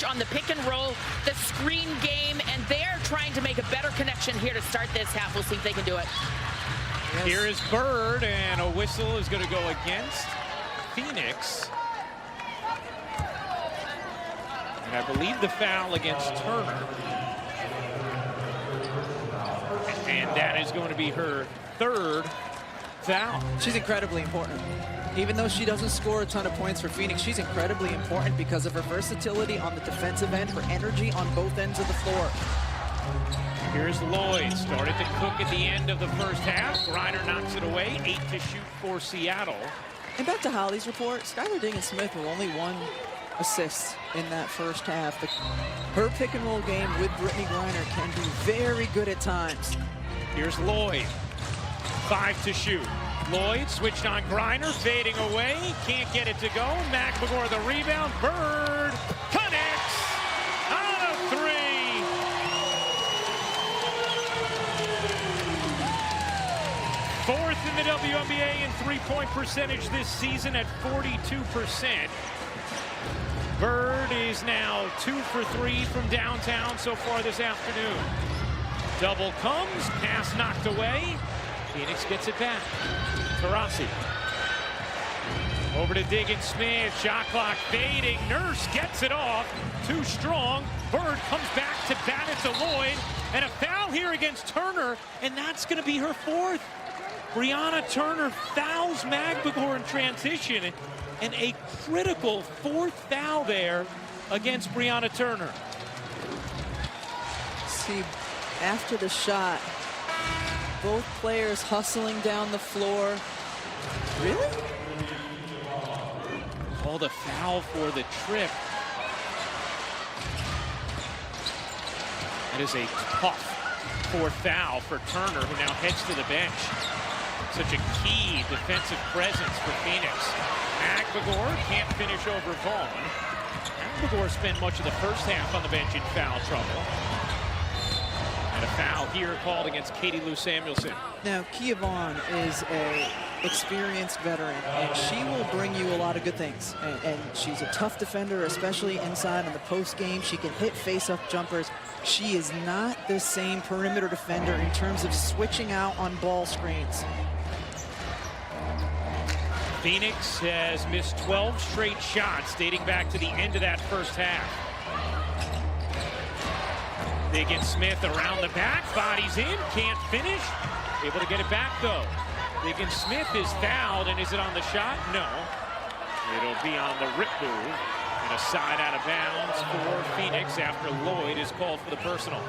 on the pick and roll, the screen game, and they're trying to make a better connection here to start this half. We'll see if they can do it. Yes. Here is Bird, and a whistle is going to go against Phoenix. And I believe the foul against Turner. And that is going to be her third foul. She's incredibly important. Even though she doesn't score a ton of points for Phoenix, she's incredibly important because of her versatility on the defensive end, her energy on both ends of the floor. Here's Lloyd, started to cook at the end of the first half. Griner knocks it away, 8 to shoot for Seattle. And back to Holly's report, Skylar Diggins-Smith with only 1 assist in that first half. Her pick and roll game with Brittany Griner can be very good at times. Here's Lloyd, 5 to shoot. Lloyd switched on Griner, fading away, can't get it to go. McMagor the rebound, Bird connects on a 3. Fourth in the WNBA in three-point percentage this season at 42%. Bird is now 2 for 3 from downtown so far this afternoon. Double comes, pass knocked away. Phoenix gets it back. Taurasi. Over to Diggins-Smith, shot clock fading. Nurse gets it off, too strong. Bird comes back to bat it to Lloyd, and a foul here against Turner, and that's going to be her 4th. Brianna Turner fouls McMagor in transition, and a critical 4th foul there against Brianna Turner. See, after the shot, both players hustling down the floor. Really? Called a foul for the trip. It is a tough 4th foul for Turner, who now heads to the bench. Such a key defensive presence for Phoenix. McMagor can't finish over Vaughn. McMagor spent much of the first half on the bench in foul trouble. And a foul here called against Katie Lou Samuelson. Now, Kia Vaughn is an experienced veteran, and she will bring you a lot of good things. And she's a tough defender, especially inside in the post game. She can hit face-up jumpers. She is not the same perimeter defender in terms of switching out on ball screens. Phoenix has missed 12 straight shots dating back to the end of that first half. Diggins-Smith around the back, bodies in, can't finish. Able to get it back though. Diggins-Smith is fouled, and is it on the shot? No. It'll be on the rip move, and a side out of bounds for Phoenix after Lloyd is called for the personal.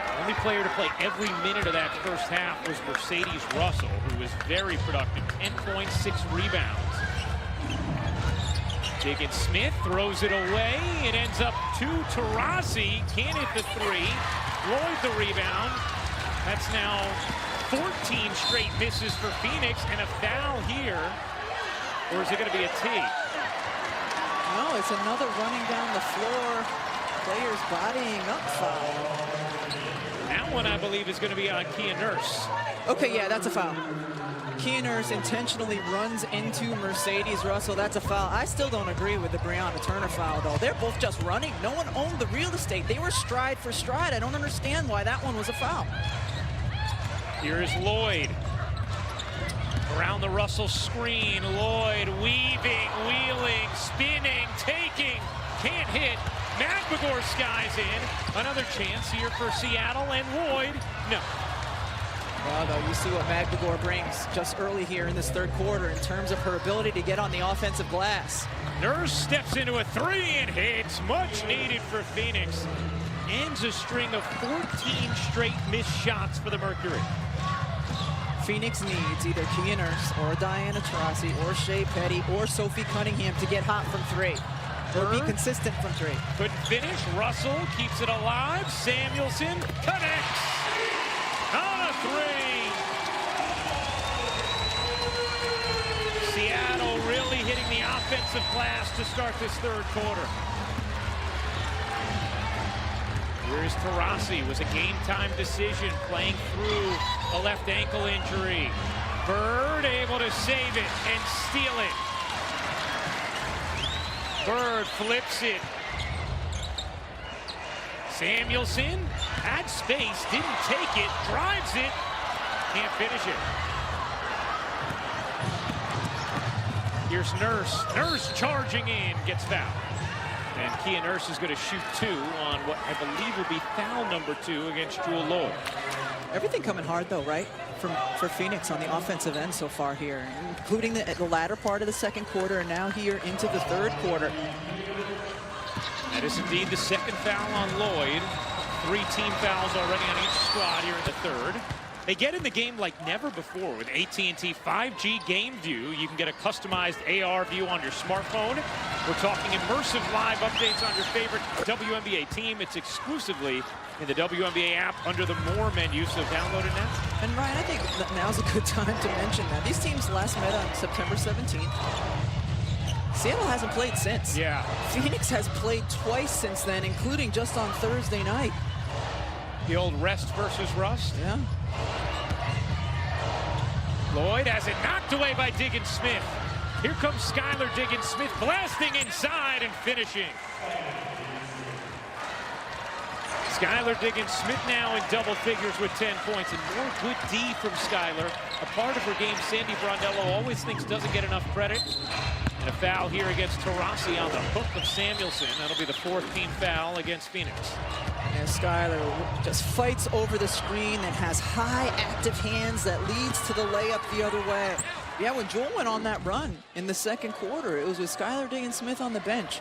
The only player to play every minute of that first half was Mercedes Russell, who was very productive, 10 points, 6 rebounds. Diggins-Smith throws it away. It ends up to Taurasi. Can't hit the 3. Lloyd the rebound. That's now 14 straight misses for Phoenix, and a foul here. Or is it going to be a T? No, it's another running down the floor, players bodying up foul. That one, I believe, is going to be on Kia Nurse. Okay, yeah, that's a foul. Kia Nurse intentionally runs into Mercedes Russell. That's a foul. I still don't agree with the Brianna Turner foul, though. They're both just running. No one owned the real estate. They were stride for stride. I don't understand why that one was a foul. Here is Lloyd. Around the Russell screen. Lloyd weaving, wheeling, spinning, taking. Can't hit. McMagor skies in. Another chance here for Seattle, and Lloyd, no. Well, though, you see what McMagor brings just early here in this 3rd quarter in terms of her ability to get on the offensive glass. Nurse steps into a 3 and hits. Much needed for Phoenix. Ends a string of 14 straight missed shots for the Mercury. Phoenix needs either Kia Nurse or Diana Taurasi or Shea Petty or Sophie Cunningham to get hot from 3. Or be consistent from 3. Couldn't finish. Russell keeps it alive. Samuelson connects on a 3. Seattle really hitting the offensive glass to start this 3rd quarter. Here's Taurasi. Was a game-time decision, playing through a left ankle injury. Bird able to save it and steal it. Bird flips it. Samuelson had space, didn't take it, drives it, can't finish it. Here's Nurse. Nurse charging in, gets fouled. And Kia Nurse is going to shoot 2 on what I believe will be foul number 2 against Jewel Lloyd. Everything coming hard, though, right? For Phoenix on the offensive end so far here, including the latter part of the second quarter and now here into the third quarter. That is indeed the second foul on Lloyd. 3 team fouls already on each squad here in the third. They get in the game like never before with AT&T 5G Game View. You can get a customized AR view on your smartphone. We're talking immersive live updates on your favorite WNBA team. It's exclusively in the WNBA app under the More menu, so download it now. And Ryan, I think that now's a good time to mention that these teams last met on September 17th. Seattle hasn't played since. Yeah. Phoenix has played twice since then, including just on Thursday night. The old rest versus rust. Yeah. Lloyd has it knocked away by Diggins-Smith. Here comes Skylar Diggins-Smith blasting inside and finishing. Skylar Diggins-Smith now in double figures with 10 points, and more good D from Skylar. A part of her game Sandy Brondello always thinks doesn't get enough credit. And a foul here against Taurasi on the hook of Samuelson. That'll be the 4th team foul against Phoenix. And Skylar just fights over the screen and has high active hands that leads to the layup the other way. Yeah, when Jewel went on that run in the second quarter, it was with Skylar Diggins-Smith on the bench.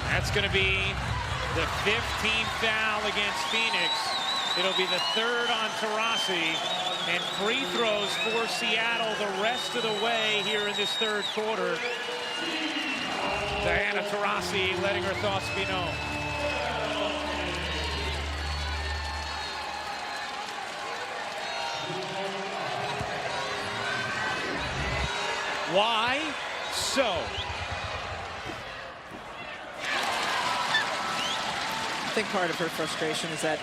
That's going to be the 5th team foul against Phoenix. It'll be the 3rd on Taurasi, and free throws for Seattle the rest of the way here in this third quarter. Diana Taurasi letting her thoughts be known. Why so? I think part of her frustration is that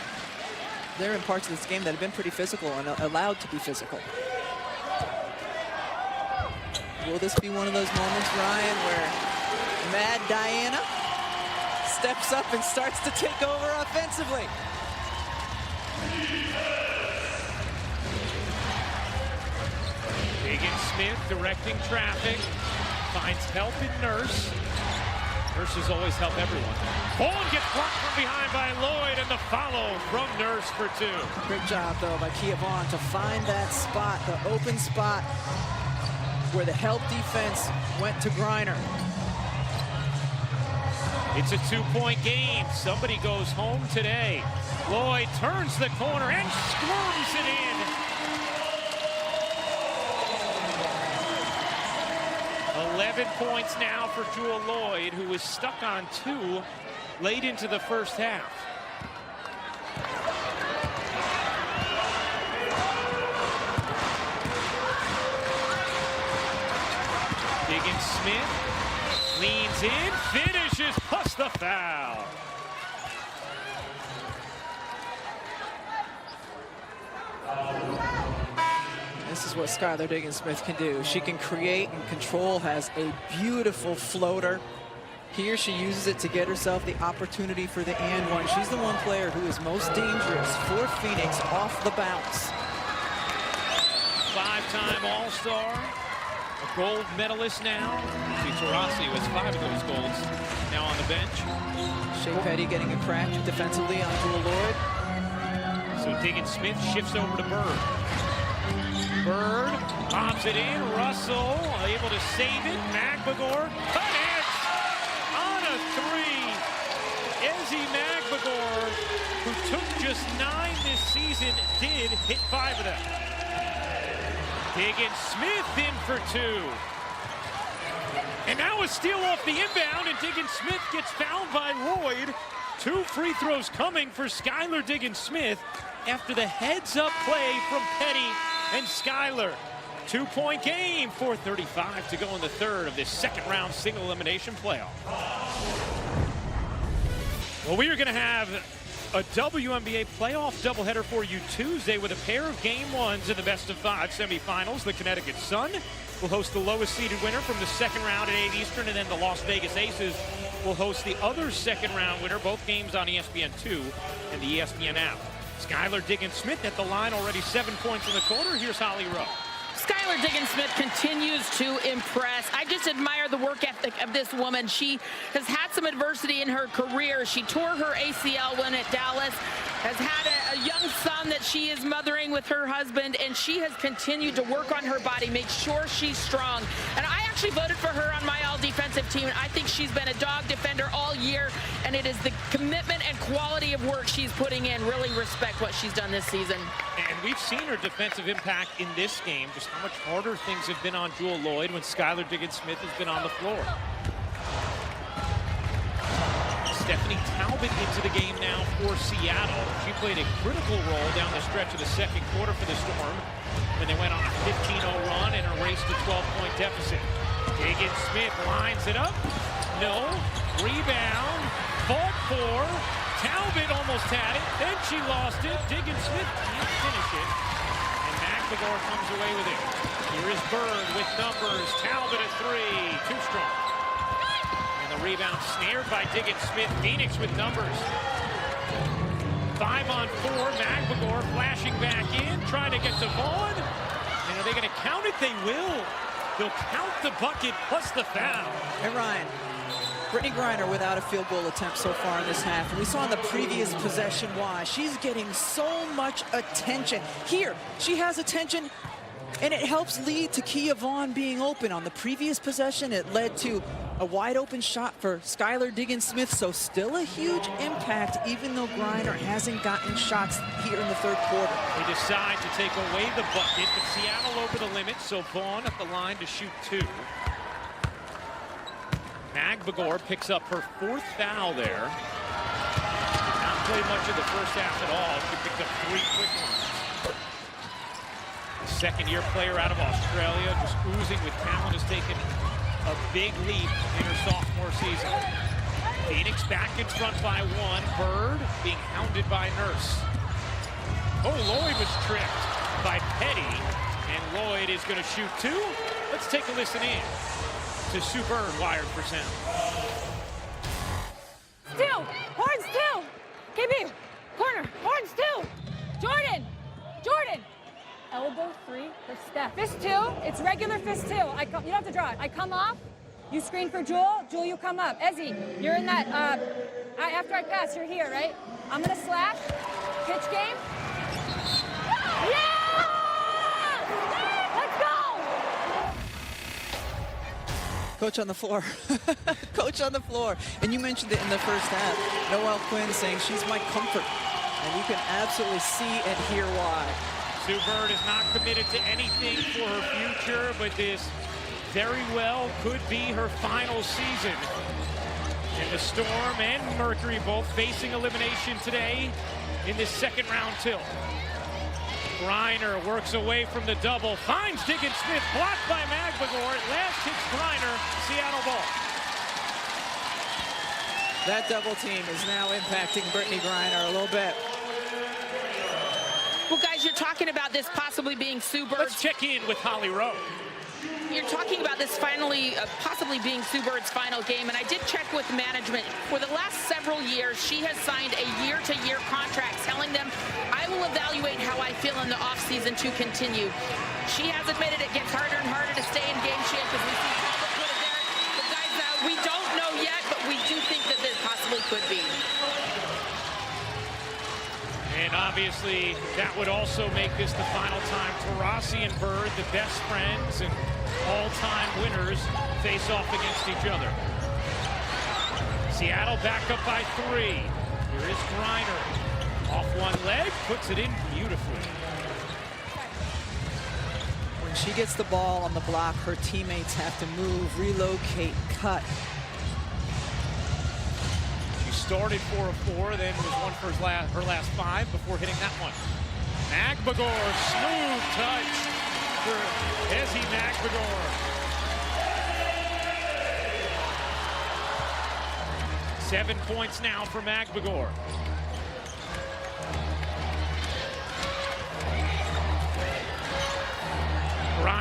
there are parts of this game that have been pretty physical and allowed to be physical. Will this be one of those moments, Ryan, where Mad Diana steps up and starts to take over offensively? Diggins-Smith directing traffic, finds help in Nurse. Nurses always help everyone. Bowen gets blocked from behind by Lloyd, and the follow from Nurse for 2. Great job, though, by Kia Vaughn to find that spot, the open spot where the help defense went to Griner. It's a 2-point game. Somebody goes home today. Lloyd turns the corner and squirms it in. 11 points now for Jewel Lloyd, who was stuck on 2 late into the first half. Diggins-Smith leans in, finishes, plus the foul. This is what Skylar Diggins-Smith can do. She can create and control, has a beautiful floater. Here she uses it to get herself the opportunity for the and one. She's the one player who is most dangerous for Phoenix off the bounce. 5-time All-Star, a gold medalist now. See, Taurasi was 5 of those golds now on the bench. Shea Petty getting a crack defensively on Jewel Lloyd. So Diggins-Smith shifts over to Bird. Bird pops it in. Russell able to save it. Magbagor connects on a 3. Ezzie Magbagor, who took just 9 this season, did hit 5 of them. Diggins-Smith in for 2. And now a steal off the inbound, and Diggins-Smith gets fouled by Lloyd. 2 free throws coming for Skylar Diggins-Smith after the heads-up play from Petty and Skylar. 2-point game, 4:35 to go in the third of this second-round single elimination playoff. Well, we are going to have A WNBA playoff doubleheader for you Tuesday with a pair of game ones in the best-of-5 semifinals. The Connecticut Sun will host the lowest-seeded winner from the second round at 8 Eastern, and then the Las Vegas Aces will host the other second-round winner, both games on ESPN2 and the ESPN app. Skylar Diggins-Smith at the line, already 7 points in the quarter. Here's Holly Rowe. Skylar Diggins-Smith continues to impress. I just admire the work ethic of this woman. She has had some adversity in her career. She tore her ACL when at Dallas, has had a young son that she is mothering with her husband, and she has continued to work on her body, make sure she's strong. And I actually voted for her on my all-defensive team. I think she's been a dog defender all year, and it is the commitment and quality of work she's putting in. Really respect what she's done this season. And we've seen her defensive impact in this game, just how much harder things have been on Jewell Loyd when Skylar Diggins-Smith has been on the floor. Stephanie Talbot into the game now for Seattle. She played a critical role down the stretch of the second quarter for the Storm when they went on a 15-0 run and erased a 12-point deficit. Diggins-Smith lines it up. No. Rebound. Fought for. Talbot almost had it. Then she lost it. Diggins-Smith can't finish it. And McLemore comes away with it. Here is Bird with numbers. Talbot at 3. Too strong. And the rebound snared by Diggins-Smith. Phoenix with numbers. 5 on 4. McLemore flashing back in, trying to get to Vaughn. And are they going to count it? They will. They'll count the bucket plus the foul. Hey, Ryan. Brittany Griner without a field goal attempt so far in this half. And we saw in the previous possession why. She's getting so much attention. Here, she has attention, and it helps lead to Kia Vaughn being open. On the previous possession, it led to a wide open shot for Skylar Diggins-Smith. So still a huge impact, even though Griner hasn't gotten shots here in the third quarter. They decide to take away the bucket, but Seattle over the limit, so Vaughn at the line to shoot 2. Magbagor picks up her 4th foul there. Did not play much of the first half at all. She picked up 3 quick ones. The second-year player out of Australia, just oozing with talent, has taken a big leap in her sophomore season. Phoenix back in front by 1. Bird being hounded by Nurse. Oh, Loyd was tripped by Petty, and Loyd is going to shoot 2. Let's take a listen in to Sue Bird, wired for sound. 2. Horns 2. KB. Corner. Horns 2. Jordan. Jordan. Elbow 3 for Steph. Fist 2. It's regular fist 2. You don't have to draw it. I come off. You screen for Jewel. Jewel, you come up. Ezzy, you're in that. After I pass, you're here, right? I'm going to slash. Pitch game. Yeah! Let's go! Coach on the floor. Coach on the floor. And you mentioned it in the first half. Noelle Quinn saying she's my comfort. And you can absolutely see and hear why. Sue Bird is not committed to anything for her future, but this very well could be her final season. And the Storm and Mercury both facing elimination today in this second round tilt. Griner works away from the double, finds Diggins-Smith, blocked by Magbagor. At last hits Griner, Seattle ball. That double team is now impacting Brittany Griner a little bit. Well, guys, you're talking about this possibly being Sue Bird's. Let's check in with Holly Rowe. You're talking about this finally, possibly being Sue Bird's final game, and I did check with management. For the last several years, she has signed a year-to-year contract telling them, I will evaluate how I feel in the offseason to continue. She has admitted it gets harder and harder to stay in game shape as we see Talbot put it there. But guys, we don't know yet, but we do think that there possibly could be. And obviously, that would also make this the final time Taurasi and Bird, the best friends and all-time winners, face off against each other. Seattle back up by 3. Here is Griner. Off one leg, puts it in beautifully. When she gets the ball on the block, her teammates have to move, relocate, cut. Started 4 of 4, then was 1 for her last 5 before hitting that one. Magbagor, smooth touch for Ezzy Magbagor. 7 points now for Magbagor.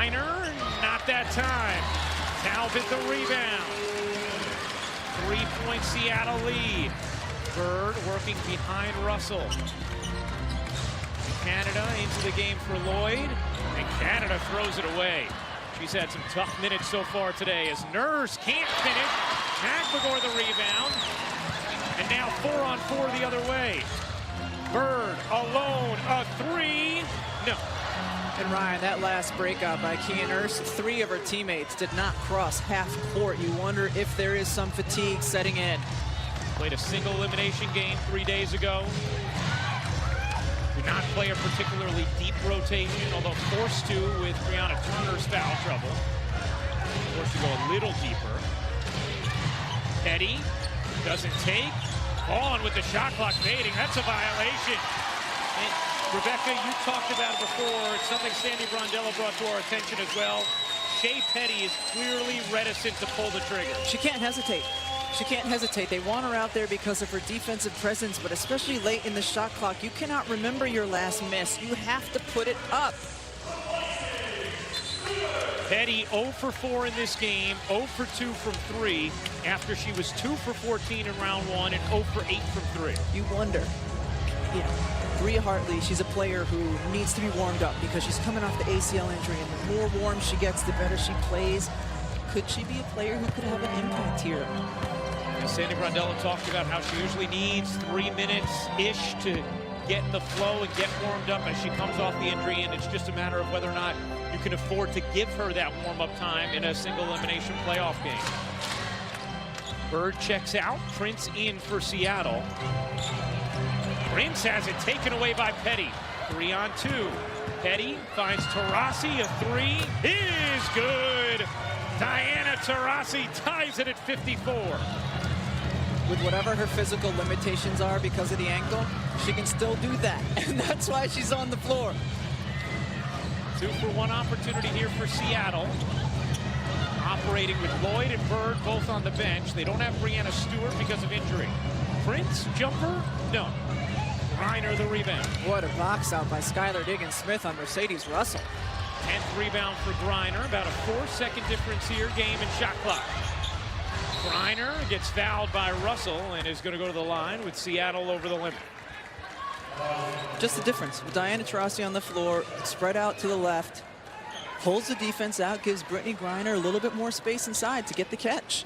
Griner, not that time. Talbot the rebound. 3-point Seattle lead. Bird working behind Russell. Canada into the game for Lloyd, and Canada throws it away. She's had some tough minutes so far today as Nurse can't finish. McMagor the rebound, and now 4-on-4 the other way. Bird alone, a three, no. And Ryan, that last breakout by Kia Nurse, 3 of her teammates did not cross half court. You wonder if there is some fatigue setting in. Played a single elimination game 3 days ago. Did not play a particularly deep rotation, although forced to with Brianna Turner's foul trouble. Forced to go a little deeper. Petty doesn't take. On with the shot clock fading. That's a violation. And Rebecca, you talked about it before. It's something Sandy Brondello brought to our attention as well. Shea Petty is clearly reticent to pull the trigger. She can't hesitate. She can't hesitate. They want her out there because of her defensive presence, but especially late in the shot clock, you cannot remember your last miss. You have to put it up. Petty 0 for 4 in this game, 0 for 2 from 3, after she was 2 for 14 in round 1 and 0 for 8 from 3. You wonder, you know, Bria Hartley, she's a player who needs to be warmed up because she's coming off the ACL injury, and the more warm she gets, the better she plays. Could she be a player who could have an impact here? And Sandy Brondello talked about how she usually needs 3 minutes-ish to get in the flow and get warmed up as she comes off the injury, and it's just a matter of whether or not you can afford to give her that warm-up time in a single elimination playoff game. Bird checks out, Prince in for Seattle. Prince has it taken away by Petty. 3-on-2. Petty finds Taurasi, a 3 is good. Diana Taurasi ties it at 54. With whatever her physical limitations are because of the ankle, she can still do that, and that's why she's on the floor. 2-for-1 opportunity here for Seattle. Operating with Lloyd and Bird both on the bench. They don't have Brianna Stewart because of injury. Prince, jumper? No. Griner the rebound. What a box out by Skylar Diggins-Smith on Mercedes Russell. 10th rebound for Griner. About a 4-second difference here, game and shot clock. Griner gets fouled by Russell and is going to go to the line with Seattle over the limit. Just the difference with Diana Taurasi on the floor, spread out to the left, pulls the defense out, gives Brittany Griner a little bit more space inside to get the catch.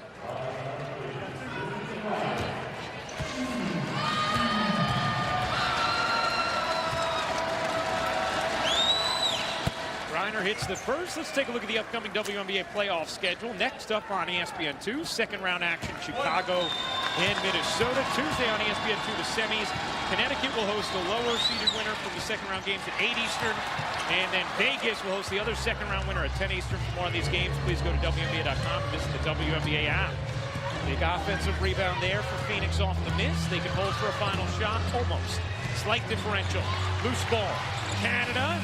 Griner hits the first. Let's take a look at the upcoming WNBA playoff schedule. Next up on ESPN2, second round action, Chicago and Minnesota. Tuesday on ESPN2, the semis. Connecticut will host the lower seeded winner from the second round games at 8 Eastern. And then Vegas will host the other second round winner at 10 Eastern. For more on these games, please go to WNBA.com and visit the WNBA app. Big offensive rebound there for Phoenix off the miss. They can hold for a final shot, almost. Slight differential. Loose ball. Canada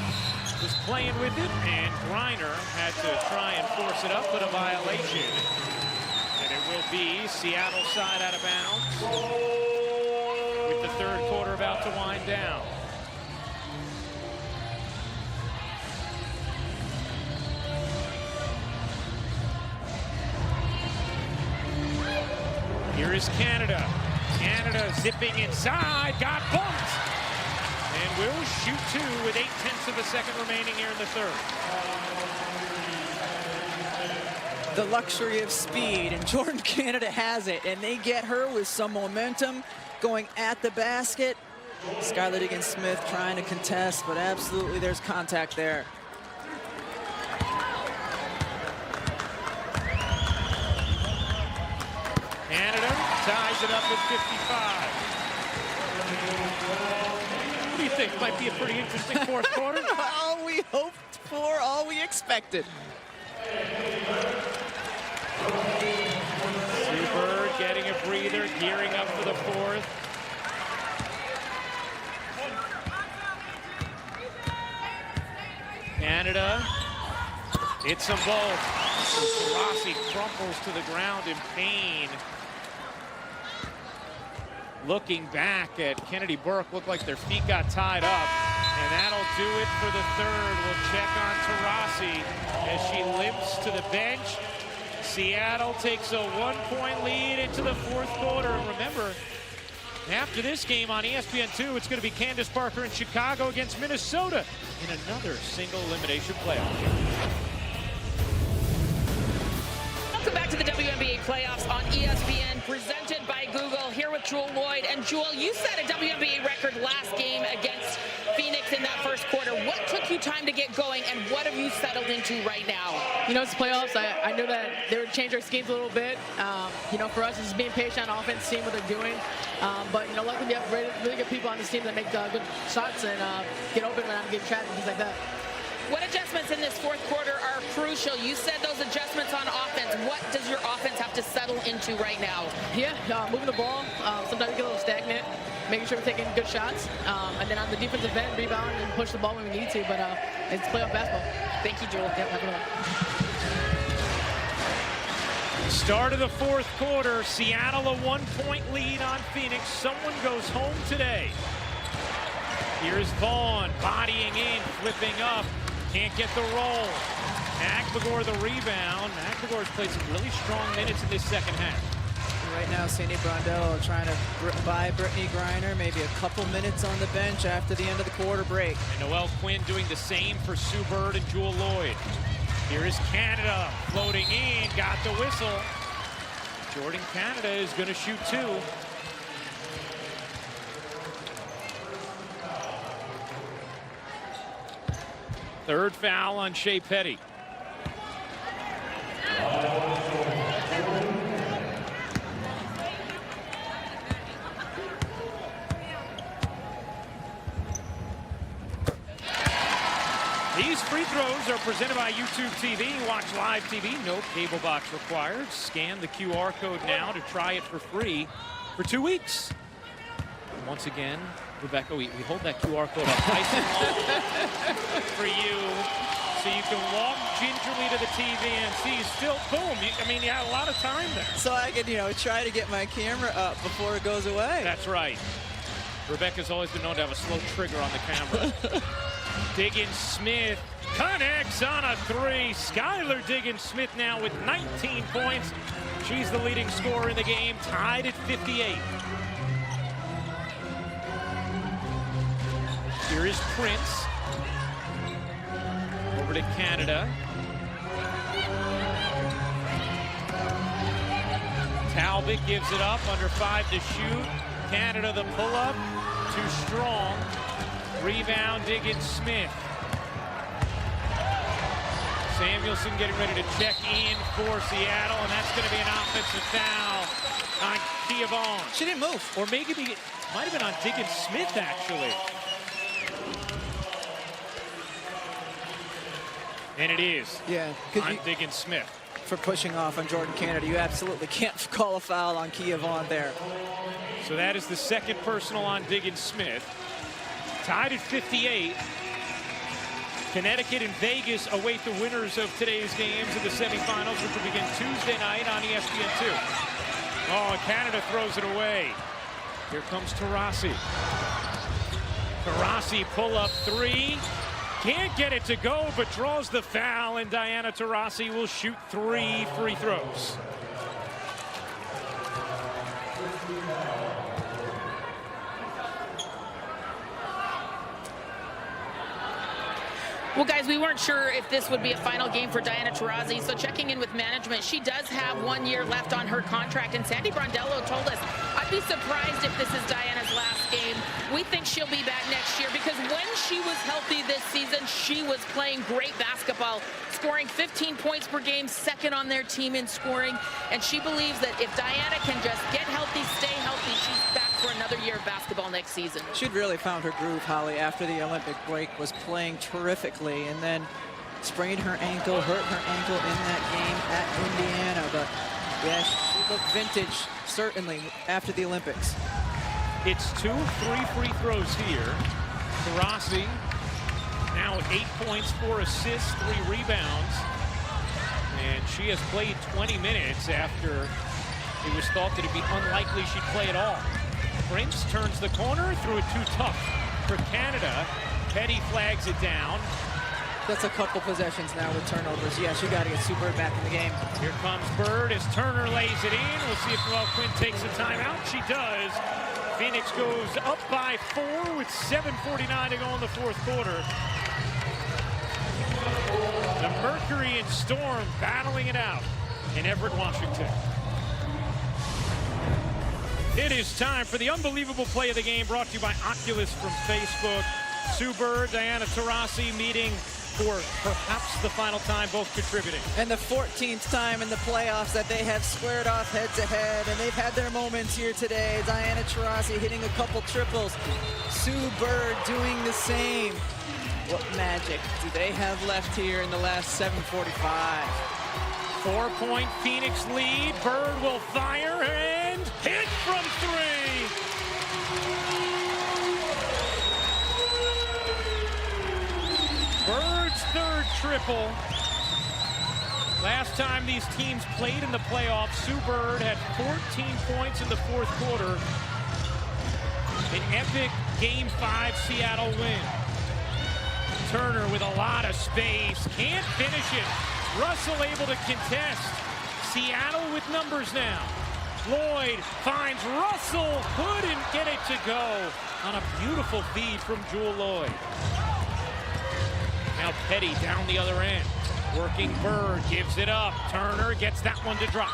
was playing with it, and Griner had to try and force it up, but a violation. And it will be Seattle side out of bounds with the third quarter about to wind down. Here is Canada. Canada zipping inside, got bumped. And will shoot 2 with 0.8 of a second remaining here in the third. The luxury of speed, and Jordan Canada has it, and they get her with some momentum going at the basket. Skylar Diggins-Smith trying to contest, but absolutely there's contact there. Canada ties it up at 55. What do you think? Might be a pretty interesting fourth quarter. All we hoped for, all we expected. Sue Bird getting a breather, gearing up for the fourth. Canada hits them both. Rossi crumples to the ground in pain. Looking back at Kennedy Burke, looked like their feet got tied up. And that'll do it for the third. We'll check on Taurasi as she limps to the bench. Seattle takes a 1-point lead into the fourth quarter. And remember, after this game on ESPN2, it's going to be Candace Parker in Chicago against Minnesota in another single elimination playoff game. Welcome back to the WNBA playoffs on ESPN, presented by Google. Here with Jewel Lloyd. And Jewel, you set a WNBA record last game against Phoenix in that first quarter. What took you time to get going, and what have you settled into right now? You know, it's playoffs. I know that they would change our schemes a little bit. You know, for us, it's being patient on offense, seeing what they're doing. But, you know, luckily we have really good people on this team that make good shots and get open when I'm getting trapped and things like that. What adjustments in this fourth quarter are crucial? You said those adjustments on offense. What does your offense have to settle into right now? Yeah, moving the ball. Sometimes we get a little stagnant, making sure we're taking good shots. And then on the defensive end, rebound and push the ball when we need to. But it's playoff basketball. Thank you, Jewel. Yep, have a good one. Start of the fourth quarter, Seattle a 1-point lead on Phoenix. Someone goes home today. Here's Vaughn bodying in, flipping up. Can't get the roll. McMagor the rebound. McMagor's played some really strong minutes in this second half. Right now, Sandy Brondello trying to buy Brittany Griner maybe a couple minutes on the bench after the end of the quarter break. And Noelle Quinn doing the same for Sue Bird and Jewel Lloyd. Here is Canada floating in, got the whistle. Jordan Canada is going to shoot two. Third foul on Shea Petty. These free throws are presented by YouTube TV. Watch live TV, no cable box required. Scan the QR code now to try it for free for 2 weeks. And once again, Rebecca, we hold that QR code up nice and long for you, so you can walk gingerly to the TV and see. Still, boom. You had a lot of time there. So I could, try to get my camera up before it goes away. That's right. Rebecca's always been known to have a slow trigger on the camera. Diggins-Smith connects on a three. Skylar Diggins-Smith now with 19 points. She's the leading scorer in the game, tied at 58. Here is Prince. Over to Canada. Talbot gives it up, under 5 to shoot. Canada the pull-up, too strong. Rebound, Diggins-Smith. Samuelson getting ready to check in for Seattle, and that's going to be an offensive foul on Kia Vaughn. She didn't move. Or maybe it might have been on Diggins-Smith, actually. And it is. Yeah. On Diggins-Smith. For pushing off on Jordan Canada, you absolutely can't call a foul on Kia Vaughn there. So that is the second personal on Diggins-Smith. Tied at 58. Connecticut and Vegas await the winners of today's games in the semifinals, which will begin Tuesday night on ESPN2. Oh, Canada throws it away. Here comes Taurasi. Taurasi pull-up three. Can't get it to go, but draws the foul, and Diana Taurasi will shoot 3 free throws. Well, guys, we weren't sure if this would be a final game for Diana Taurasi, so checking in with management, she does have 1 year left on her contract, and Sandy Brondello told us, I'd be surprised if this is Diana's last game. We think she'll be back next year because when she was healthy this season, she was playing great basketball, scoring 15 points per game, second on their team in scoring, and she believes that if Diana can just get healthy, stay healthy, she's back for another year of basketball next season. She'd really found her groove, Holly, after the Olympic break, was playing terrifically, and then sprained her ankle, hurt her ankle in that game at Indiana. But yeah, she looked vintage, certainly, after the Olympics. It's 2 free throws here. Taurasi now 8 points, 4 assists, 3 rebounds. And she has played 20 minutes after it was thought that it'd be unlikely she'd play at all. Prince turns the corner, threw it too tough for Canada. Petty flags it down. That's a couple possessions now with turnovers. Yes, you got to get Sue Bird back in the game. Here comes Bird as Turner lays it in. We'll see if Noelle Quinn takes a timeout. She does. Phoenix goes up by 4 with 7:49 to go in the fourth quarter. The Mercury and Storm battling it out in Everett, Washington. It is time for the unbelievable play of the game, brought to you by Oculus from Facebook. Sue Bird, Diana Taurasi meeting for perhaps the final time, both contributing. And the 14th time in the playoffs that they have squared off head-to-head, and they've had their moments here today. Diana Taurasi hitting a couple triples. Sue Bird doing the same. What magic do they have left here in the last 7:45? 4-point Phoenix lead. Bird will fire and hit from 3. Bird's third triple. Last time these teams played in the playoffs, Sue Bird had 14 points in the fourth quarter. An epic Game 5 Seattle win. Turner with a lot of space, can't finish it. Russell able to contest. Seattle with numbers now. Lloyd finds Russell, couldn't get it to go on a beautiful feed from Jewel Lloyd. Now Petty down the other end. Working Bird, gives it up. Turner gets that one to drop.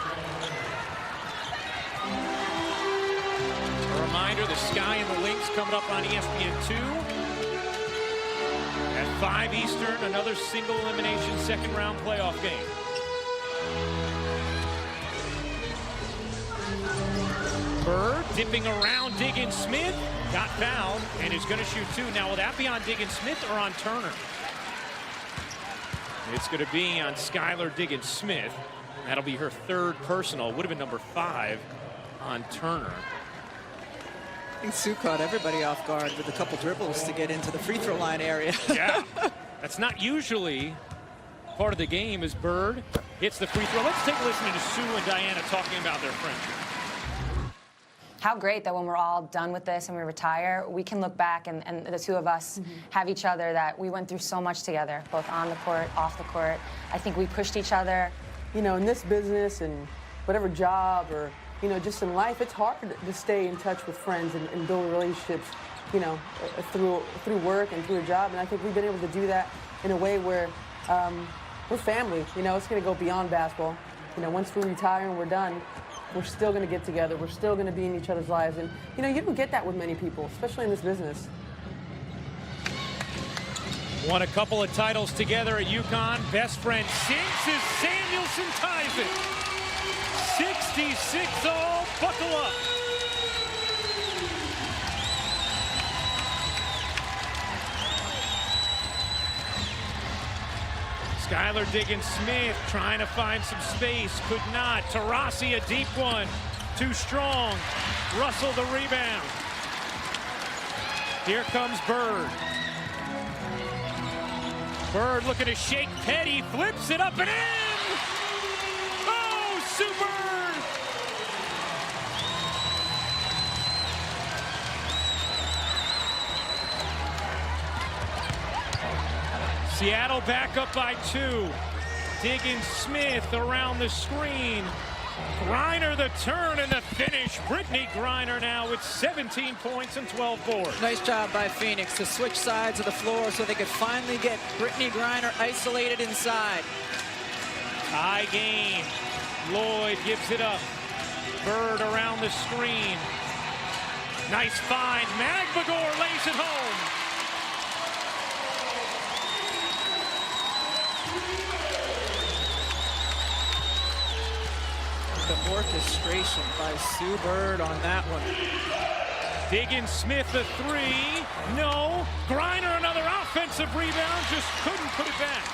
A reminder, the Sky and the Lynx coming up on ESPN2. At 5 Eastern, another single elimination second round playoff game. Bird dipping around Diggins Smith, got fouled, and is going to shoot 2. Now, will that be on Diggins Smith or on Turner? It's going to be on Skylar Diggins Smith. That'll be her third personal. Would have been number 5 on Turner. I think Sue caught everybody off guard with a couple dribbles to get into the free throw line area. Yeah, that's not usually part of the game as Bird hits the free throw. Let's take a listen to Sue and Diana talking about their friendship. How great that when we're all done with this and we retire, we can look back and the two of us have each other, that we went through so much together, both on the court, off the court. I think we pushed each other. You know, in this business and whatever job or, you know, just in life, it's hard to stay in touch with friends and build relationships, you know, through work and through a job. And I think we've been able to do that in a way where we're family. You know, it's going to go beyond basketball. You know, once we retire and we're done, we're still going to get together. We're still going to be in each other's lives. And, you know, you don't get that with many people, especially in this business. Won a couple of titles together at UConn. Best friend sinks as Samuelson ties it. 66 all. Buckle up. Skylar Diggins Smith trying to find some space, could not. Taurasi a deep one, too strong. Russell the rebound. Here comes Bird. Bird looking to shake Petty, flips it up and in! Oh, Sue Bird! Seattle back up by 2. Diggins Smith around the screen. Griner the turn and the finish. Brittany Griner now with 17 points and 12 boards. Nice job by Phoenix to switch sides of the floor so they could finally get Brittany Griner isolated inside. Tie game. Lloyd gives it up. Bird around the screen. Nice find. Magbagor lays it home. The orchestration by Sue Bird on that one. Diggins Smith a 3. No. Griner another offensive rebound. Just couldn't put it back.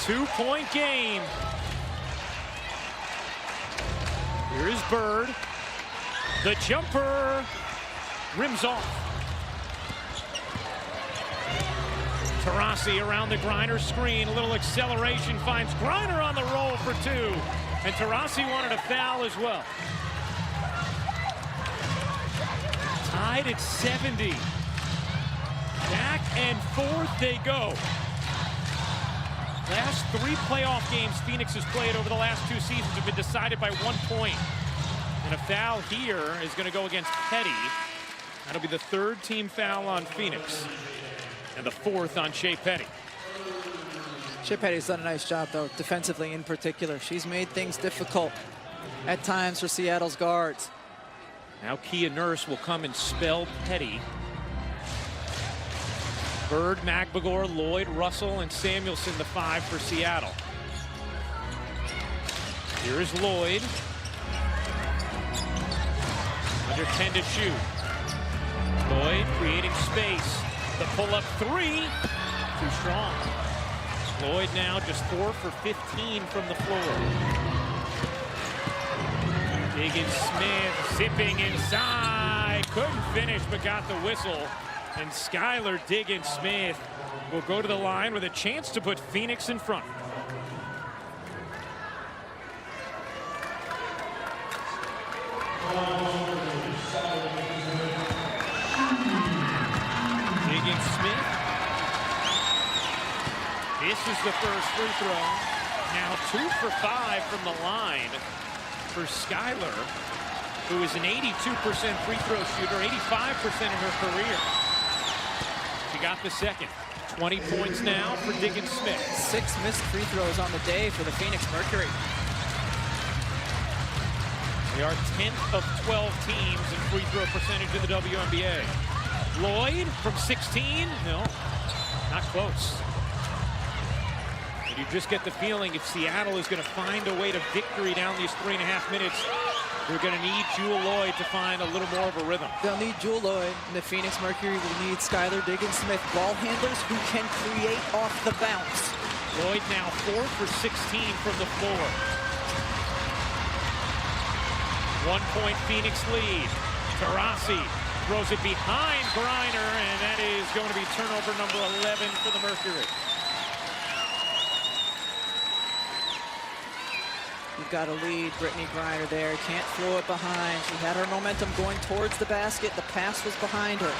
Two-point game. Here is Bird. The jumper rims off. Taurasi around the Griner screen. A little acceleration finds Griner on the roll for 2. And Taurasi wanted a foul as well. tied at 70. Back and forth they go. Last 3 playoff games Phoenix has played over the last 2 seasons have been decided by 1 point. And a foul here is going to go against Petty. That'll be the 3rd team foul on Phoenix. And the 4th on Shea Petty. Shea Petty's done a nice job, though, defensively in particular. She's made things difficult at times for Seattle's guards. Now Kia Nurse will come and spell Petty. Bird, Magbagor, Lloyd, Russell, and Samuelson, the 5 for Seattle. Here is Lloyd. Under 10 to shoot. Lloyd creating space. The pull-up 3. Too strong. Lloyd now just 4 for 15 from the floor. Diggins-Smith zipping inside. Couldn't finish, but got the whistle. And Skylar Diggins-Smith will go to the line with a chance to put Phoenix in front. Diggins-Smith. This is the first free throw. Now 2 for 5 from the line for Skylar, who is an 82% free throw shooter, 85% in her career. She got the second. 20 points now for Diggins-Smith. 6 missed free throws on the day for the Phoenix Mercury. They are 10th of 12 teams in free throw percentage in the WNBA. Lloyd from 16? No, not close. And you just get the feeling if Seattle is going to find a way to victory down these 3.5 minutes, they're going to need Jewel Lloyd to find a little more of a rhythm. They'll need Jewel Lloyd, and the Phoenix Mercury will need Skylar Diggins-Smith, ball handlers who can create off the bounce. Lloyd now 4 for 16 from the floor. 1-point Phoenix lead. Taurasi throws it behind Griner, and that is going to be turnover number 11 for the Mercury. You've got to lead Brittany Griner there. Can't throw it behind. She had her momentum going towards the basket. The pass was behind her.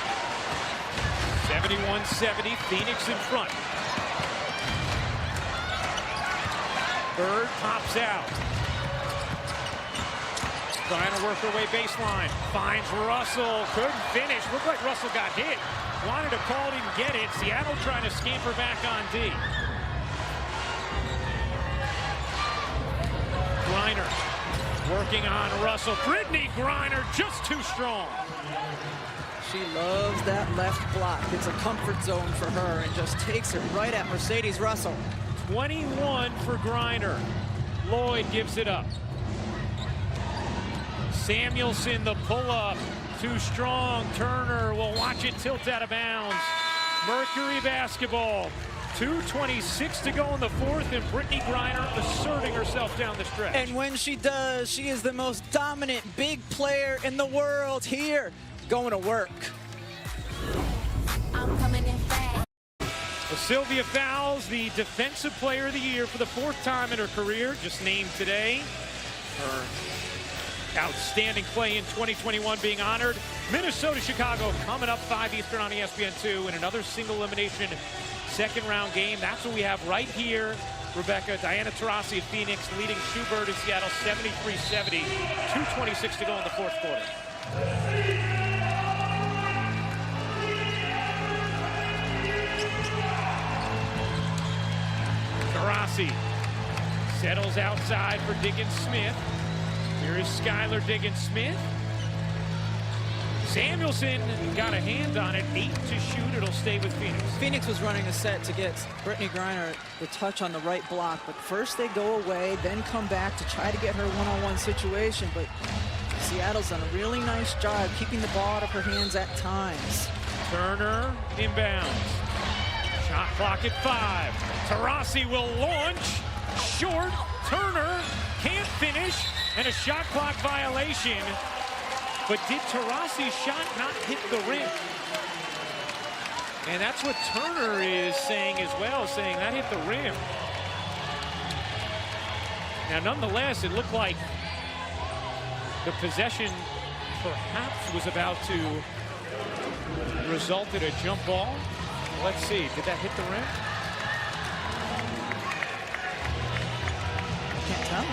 71-70, Phoenix in front. Bird pops out. Trying to work her way baseline. Finds Russell. Couldn't finish. Looked like Russell got hit. Wanted to call, didn't get it. Seattle trying to scamper back on D. Griner working on Russell. Brittany Griner just too strong. She loves that left block. It's a comfort zone for her and just takes it right at Mercedes Russell. 21 for Griner. Lloyd gives it up. Samuelson, the pull-up, too strong. Turner will watch it tilt out of bounds. Mercury basketball. 2:26 to go in the 4th, and Brittany Griner asserting herself down the stretch. And when she does, she is the most dominant big player in the world here, going to work. I'm coming in fast. Well, Sylvia Fowles, the Defensive Player of the Year for the 4th time in her career, just named today. Her outstanding play in 2021 being honored. Minnesota, Chicago coming up 5 Eastern on ESPN2 in another single elimination second-round game. That's what we have right here. Rebecca, Diana Taurasi of Phoenix leading Schubert in Seattle 73-70. 2:26 to go in the 4th quarter. Taurasi settles outside for Diggins-Smith. Here is Skylar Diggins-Smith. Samuelson got a hand on it. 8 to shoot. It'll stay with Phoenix. Phoenix was running a set to get Brittany Griner the touch on the right block, but first they go away, then come back to try to get her one-on-one situation. But Seattle's done a really nice job keeping the ball out of her hands at times. Turner inbounds. Shot clock at 5. Taurasi will launch. Short. Turner can't finish. And a shot clock violation. But did Taurasi's shot not hit the rim? And that's what Turner is saying as well, saying that hit the rim. Now, nonetheless, it looked like the possession perhaps was about to resulted a jump ball. Let's see, did that hit the rim? Can't tell.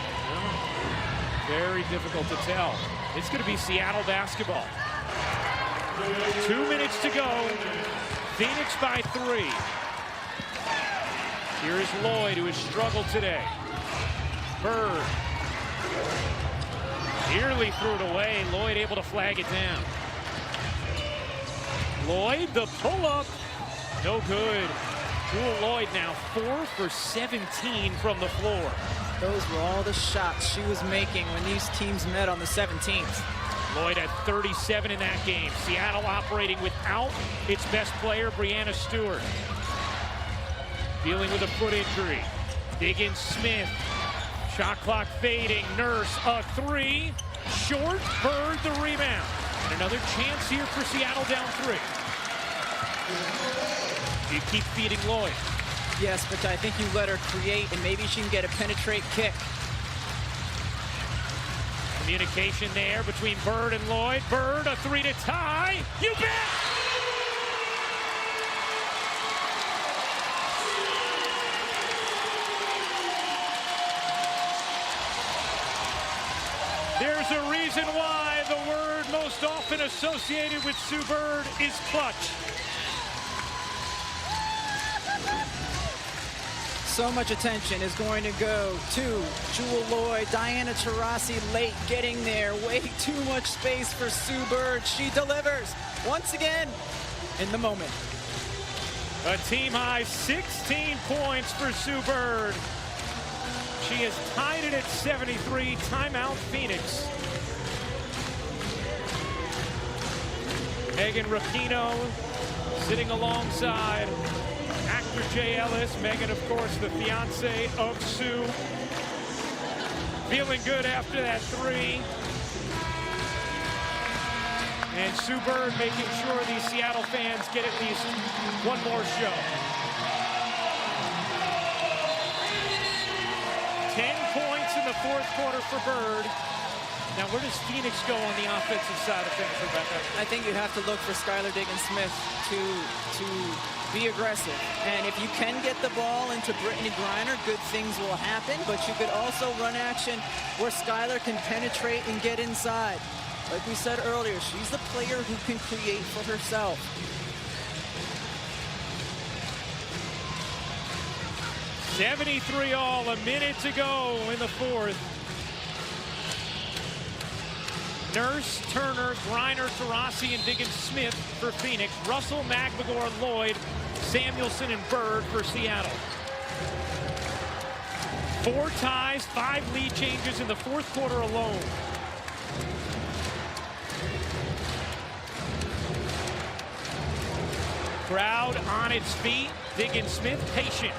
Very difficult to tell. It's going to be Seattle basketball. 2 minutes to go. Phoenix by 3. Here is Lloyd, who has struggled today. Bird. Nearly threw it away. Lloyd able to flag it down. Lloyd, the pull-up. No good. Jewel Lloyd now 4 for 17 from the floor. Those were all the shots she was making when these teams met on the 17th. Lloyd had 37 in that game. Seattle operating without its best player, Breanna Stewart. Dealing with a foot injury. Diggins Smith. Shot clock fading. Nurse a 3. Short. Bird the rebound. And another chance here for Seattle down 3. You keep feeding Lloyd. Yes, but I think you let her create, and maybe she can get a penetrate kick. Communication there between Bird and Lloyd. Bird, a 3 to tie. You bet! There's a reason why the word most often associated with Sue Bird is clutch. So much attention is going to go to Jewel Lloyd. Diana Taurasi late getting there. Way too much space for Sue Bird. She delivers once again in the moment. A team high 16 points for Sue Bird. She has tied it at 73. Timeout Phoenix. Megan Rapinoe sitting alongside actor Jay Ellis. Megan, of course, the fiance of Sue. Feeling good after that 3. And Sue Bird making sure these Seattle fans get at least one more show. 10 points in the fourth quarter for Bird. Now, where does Phoenix go on the offensive side of things, Rebecca? I think you have to look for Skylar Diggins-Smith to be aggressive. And if you can get the ball into Brittany Griner, good things will happen. But you could also run action where Skylar can penetrate and get inside. Like we said earlier, she's the player who can create for herself. $73 all, a minute to go in the fourth. Nurse, Turner, Griner, Taurasi, and Diggins-Smith for Phoenix. Russell, Magbegor, Lloyd, Samuelson, and Bird for Seattle. 4 ties, 5 lead changes in the fourth quarter alone. Crowd on its feet. Diggins-Smith patient.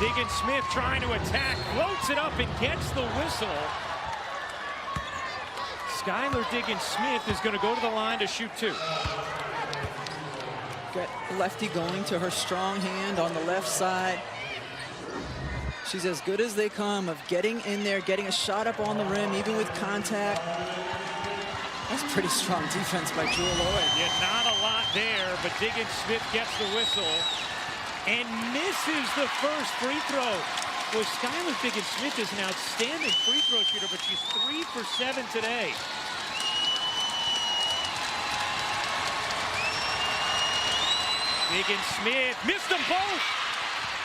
Diggins-Smith trying to attack, floats it up and gets the whistle. Skylar Diggins-Smith is going to go to the line to shoot 2. Got lefty going to her strong hand on the left side. She's as good as they come of getting in there, getting a shot up on the rim, even with contact. That's pretty strong defense by Jewel Lloyd. Yeah, not a lot there, but Diggins-Smith gets the whistle and misses the first free throw. Well, Skylar Diggins-Smith is an outstanding free throw shooter, but she's 3 for 7 today. Diggins-Smith missed them both.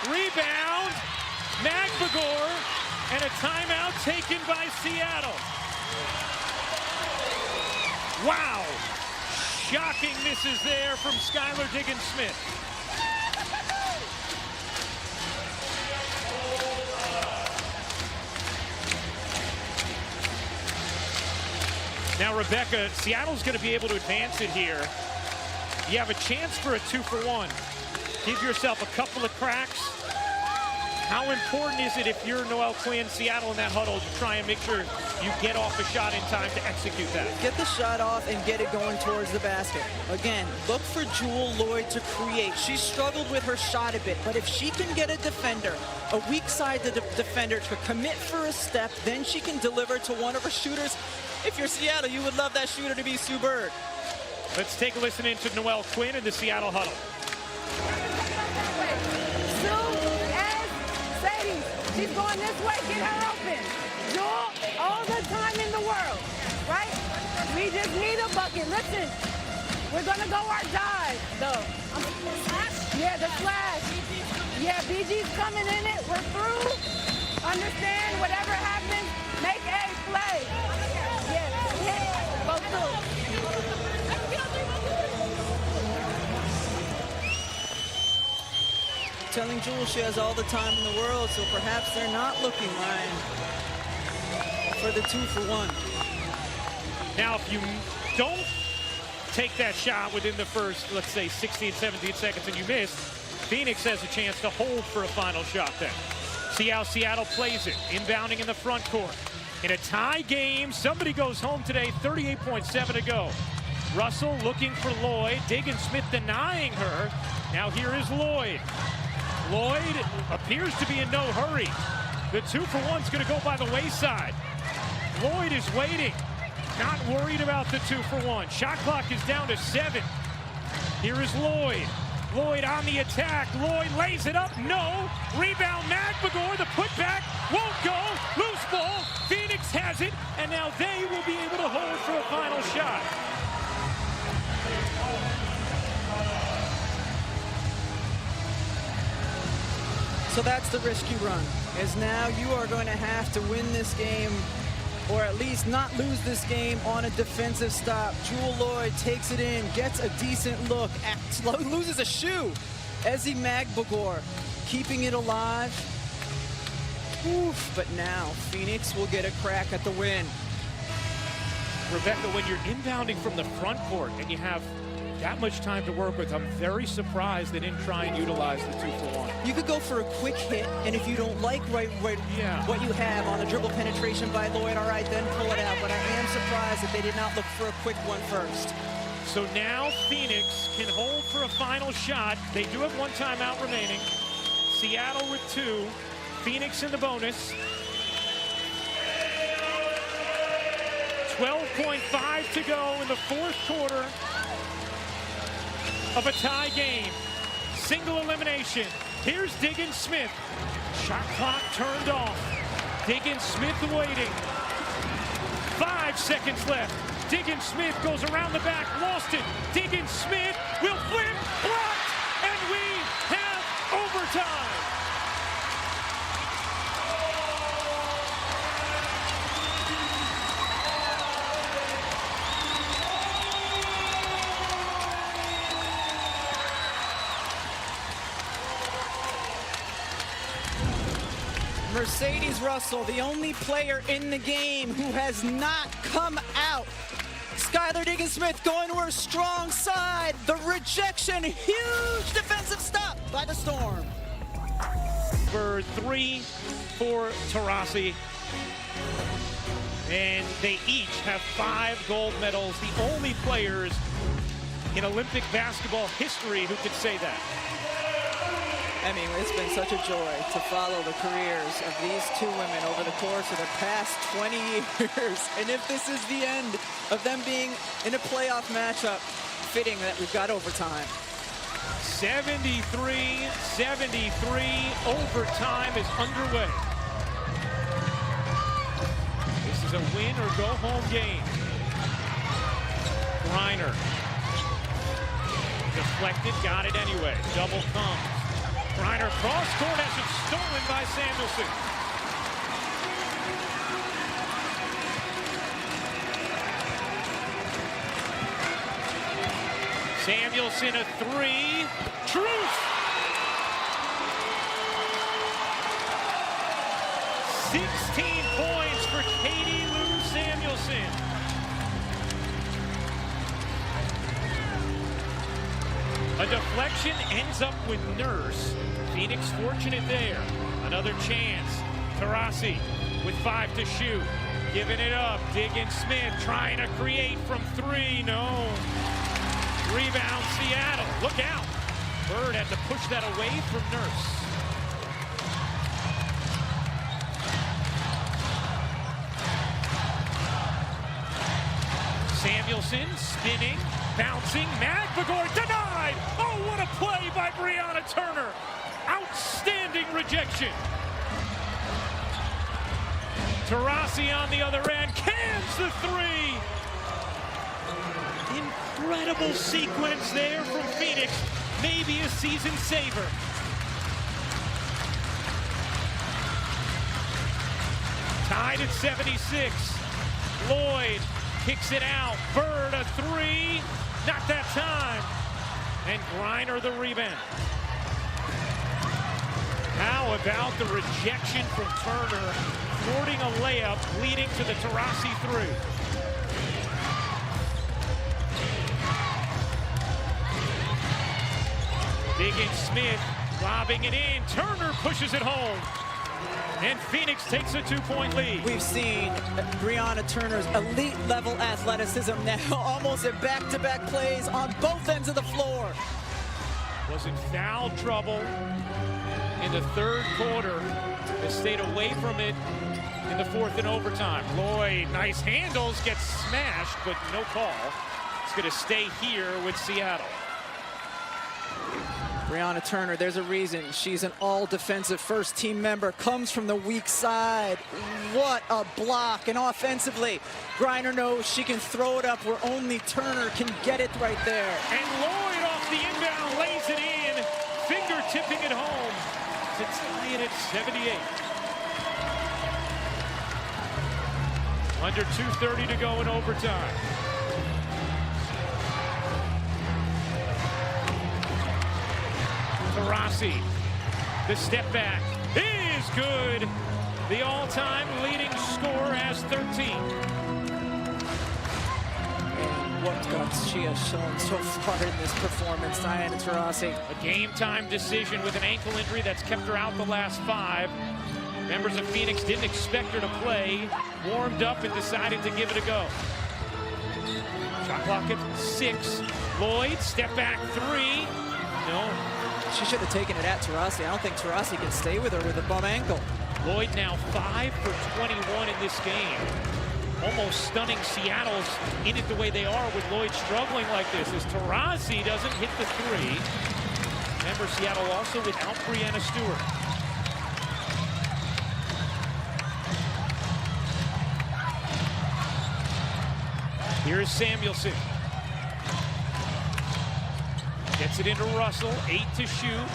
Rebound, Magbegor, and a timeout taken by Seattle. Wow. Shocking misses there from Skylar Diggins-Smith. Now, Rebecca, Seattle's going to be able to advance it here. You have a chance for a 2-for-1. Give yourself a couple of cracks. How important is it if you're Noelle Quinn, Seattle in that huddle, to try and make sure you get off a shot in time to execute that? Get the shot off and get it going towards the basket. Again, look for Jewel Lloyd to create. She struggled with her shot a bit, but if she can get a defender, a weak side defender to commit for a step, then she can deliver to one of her shooters. If you're Seattle, you would love that shooter to be Sue Bird. Let's take a listen into Noelle Quinn in the Seattle huddle. Sadie, she's going this way. Get her open. Jewel, all the time in the world, right? We just need a bucket. Listen, we're going to go our dive, though. Yeah, the flash. Yeah, BG's coming in it. We're through. Understand, whatever happens, make a play. Yeah, hit, go through. Telling Jewel she has all the time in the world, so perhaps they're not looking, Ryan, for the 2-for-1. Now, if you don't take that shot within the first, let's say, 16, 17 seconds and you miss, Phoenix has a chance to hold for a final shot then. See how Seattle plays it. Inbounding in the front court. In a tie game, somebody goes home today, 38.7 to go. Russell looking for Lloyd. Diggins-Smith denying her. Now here is Lloyd. Lloyd appears to be in no hurry. The 2-for-1's going to go by the wayside. Lloyd is waiting. Not worried about the 2-for-1. Shot clock is down to 7. Here is Lloyd. Lloyd on the attack. Lloyd lays it up. No. Rebound, Magbagor. The putback won't go. Loose ball. Phoenix has it. And now they will be able to hold for a final shot. So that's the risk you run, is now you are going to have to win this game, or at least not lose this game on a defensive stop. Jewel Lloyd takes it in, gets a decent look, loses a shoe. Ezi Magbagor keeping it alive. Oof, but now Phoenix will get a crack at the win. Rebecca, when you're inbounding from the front court and you have that much time to work with, I'm very surprised they didn't try and utilize the 2-for-1. You could go for a quick hit, and if you don't like what you have on a dribble penetration by Lloyd, all right, then pull it out. But I am surprised that they did not look for a quick one first. So now Phoenix can hold for a final shot. They do have one timeout remaining. Seattle with 2. Phoenix in the bonus. 12.5 to go in the fourth quarter of a tie game. Single elimination. Here's Diggins-Smith. Shot clock turned off. Diggins-Smith waiting. 5 seconds left. Diggins-Smith goes around the back, lost it. Diggins-Smith will flip, blocked, and we have overtime. Mercedes Russell, the only player in the game who has not come out. Skylar Diggins-Smith going to her strong side. The rejection, huge defensive stop by the Storm. For 3 for Taurasi. And they each have 5 gold medals. The only players in Olympic basketball history who could say that. I mean, it's been such a joy to follow the careers of these 2 women over the course of the past 20 years. And if this is the end of them being in a playoff matchup, fitting that we've got overtime. 73-73, overtime is underway. This is a win or go home game. Griner. Deflected, got it anyway. Double comes. Griner cross court has it stolen by Samuelson. Samuelson a 3. Truth. 16 points for Katie Lou Samuelson. A deflection ends up with Nurse. Phoenix fortunate there. Another chance. Taurasi with 5 to shoot. Giving it up. Diggins-Smith trying to create from 3. No. Rebound Seattle. Look out. Bird had to push that away from Nurse. Samuelson spinning. Bouncing, Magbagor denied. Oh, what a play by Brianna Turner. Outstanding rejection. Taurasi on the other end, cans the three. Incredible sequence there from Phoenix. Maybe a season saver. Tied at 76. Lloyd kicks it out. Bird a three. Not that time. And Griner the rebound. How about the rejection from Turner, thwarting a layup, leading to the Taurasi three. Diggins-Smith lobbing it in. Turner pushes it home. And Phoenix takes a 2-point lead. We've seen Brianna Turner's elite level athleticism now, almost in back-to-back plays on both ends of the floor. Was in foul trouble in the third quarter. They stayed away from it in the fourth and overtime. Lloyd, nice handles, gets smashed, but no call. It's going to stay here with Seattle. Brianna Turner, there's a reason she's an all-defensive first-team member, comes from the weak side. What a block, and offensively, Griner knows she can throw it up where only Turner can get it right there. And Lloyd off the inbound lays it in, finger-tipping it home to tie it at 78. Under 2:30 to go in overtime. Taurasi, the step back is good. The all-time leading scorer has 13. And what guts she has shown so far in this performance, Diana Taurasi. A game-time decision with an ankle injury that's kept her out the last 5. Members of Phoenix didn't expect her to play, warmed up and decided to give it a go. Shot clock at 6. Lloyd, step back 3. No. She should have taken it at Taurasi. I don't think Taurasi can stay with her with a bum ankle. Lloyd now 5 for 21 in this game. Almost stunning Seattle's in it the way they are with Lloyd struggling like this as Taurasi doesn't hit the 3. Remember, Seattle also without Brianna Stewart. Here's Samuelson. Gets it into Russell, 8 to shoot.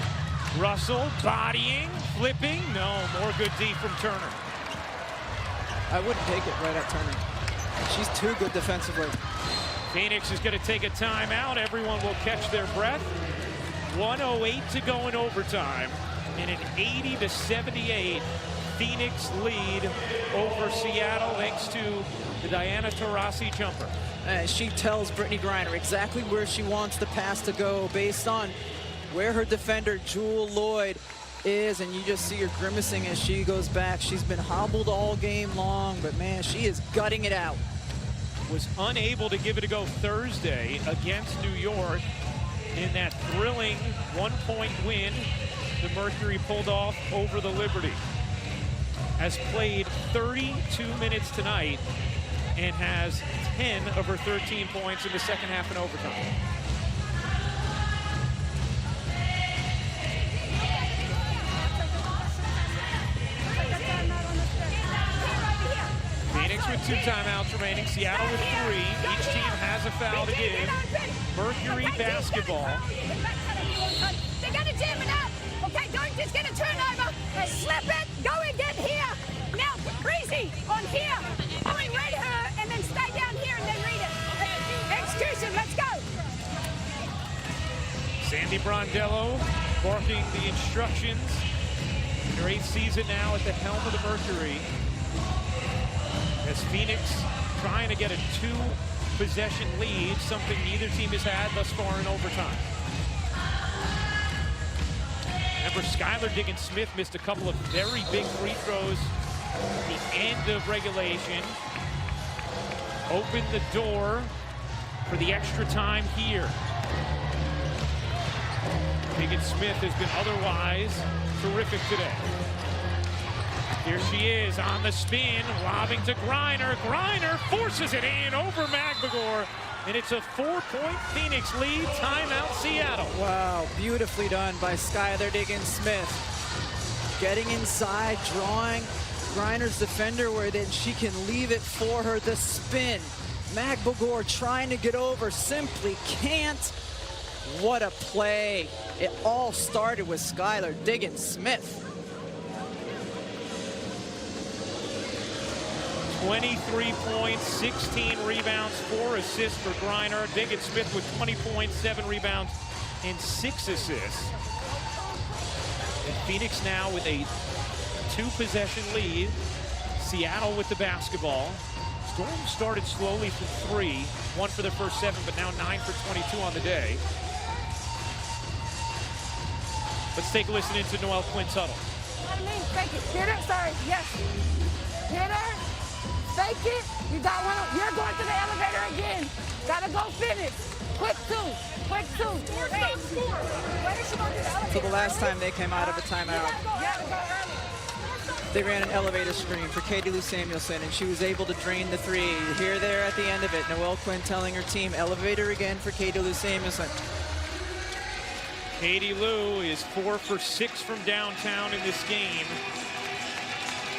Russell bodying, flipping. No, more good D from Turner. I wouldn't take it right at Turner. She's too good defensively. Phoenix is going to take a timeout. Everyone will catch their breath. 1:08 to go in overtime. And an 80-78 Phoenix lead over Seattle thanks to the Diana Taurasi jumper. She tells Brittany Griner exactly where she wants the pass to go based on where her defender, Jewel Lloyd, is, and you just see her grimacing as she goes back. She's been hobbled all game long, but man, she is gutting it out. Was unable to give it a go Thursday against New York in that thrilling 1-point win the Mercury pulled off over the Liberty. Has played 32 minutes tonight and has 10 of her 13 points in the second half and overtime. Phoenix with 2 timeouts remaining, Seattle with 3. Each team has a foul to give. Mercury basketball. They're going to jam it up. Okay, don't just get a turnover. Slip it, go and get here. Now, Breezy, on here. Only read her and then stay down here and then read it. Execution, let's go. Sandy Brondello barking the instructions. Her 8th season now at the helm of the Mercury. As Phoenix trying to get a 2-possession lead, something neither team has had thus far in overtime. Remember, Skylar Diggins-Smith missed a couple of very big free throws at the end of regulation. Opened the door for the extra time here. Diggins-Smith has been otherwise terrific today. Here she is on the spin, lobbing to Griner. Griner forces it in over Magbagor. and it's a 4-point Phoenix lead. Timeout, Seattle. Wow, beautifully done by Skylar Diggins-Smith. Getting inside, drawing Griner's defender where then she can leave it for her. The spin. Magbogor trying to get over, simply can't. What a play. It all started with Skylar Diggins-Smith. 23 points, 16 rebounds, 4 assists for Griner. Diggins-Smith with 20 points, 7 rebounds, and 6 assists. And Phoenix now with a 2-possession lead. Seattle with the basketball. Storm started slowly from 3, 1 for their first 7, but now 9 for 22 on the day. Let's take a listen into Noelle Quinn's huddle. Fake it. Get her. Sorry. Yes. Get her. Fake it. You got one. You're going to the elevator again. Gotta go finish. Quick 2. Quick 2. Where is she going to the elevator? So the last time they came out of a timeout, they ran an elevator screen for Katie Lou Samuelson, and she was able to drain the 3. You hear there at the end of it, Noelle Quinn telling her team, elevator again for Katie Lou Samuelson. Katie Lou is 4 for 6 from downtown in this game.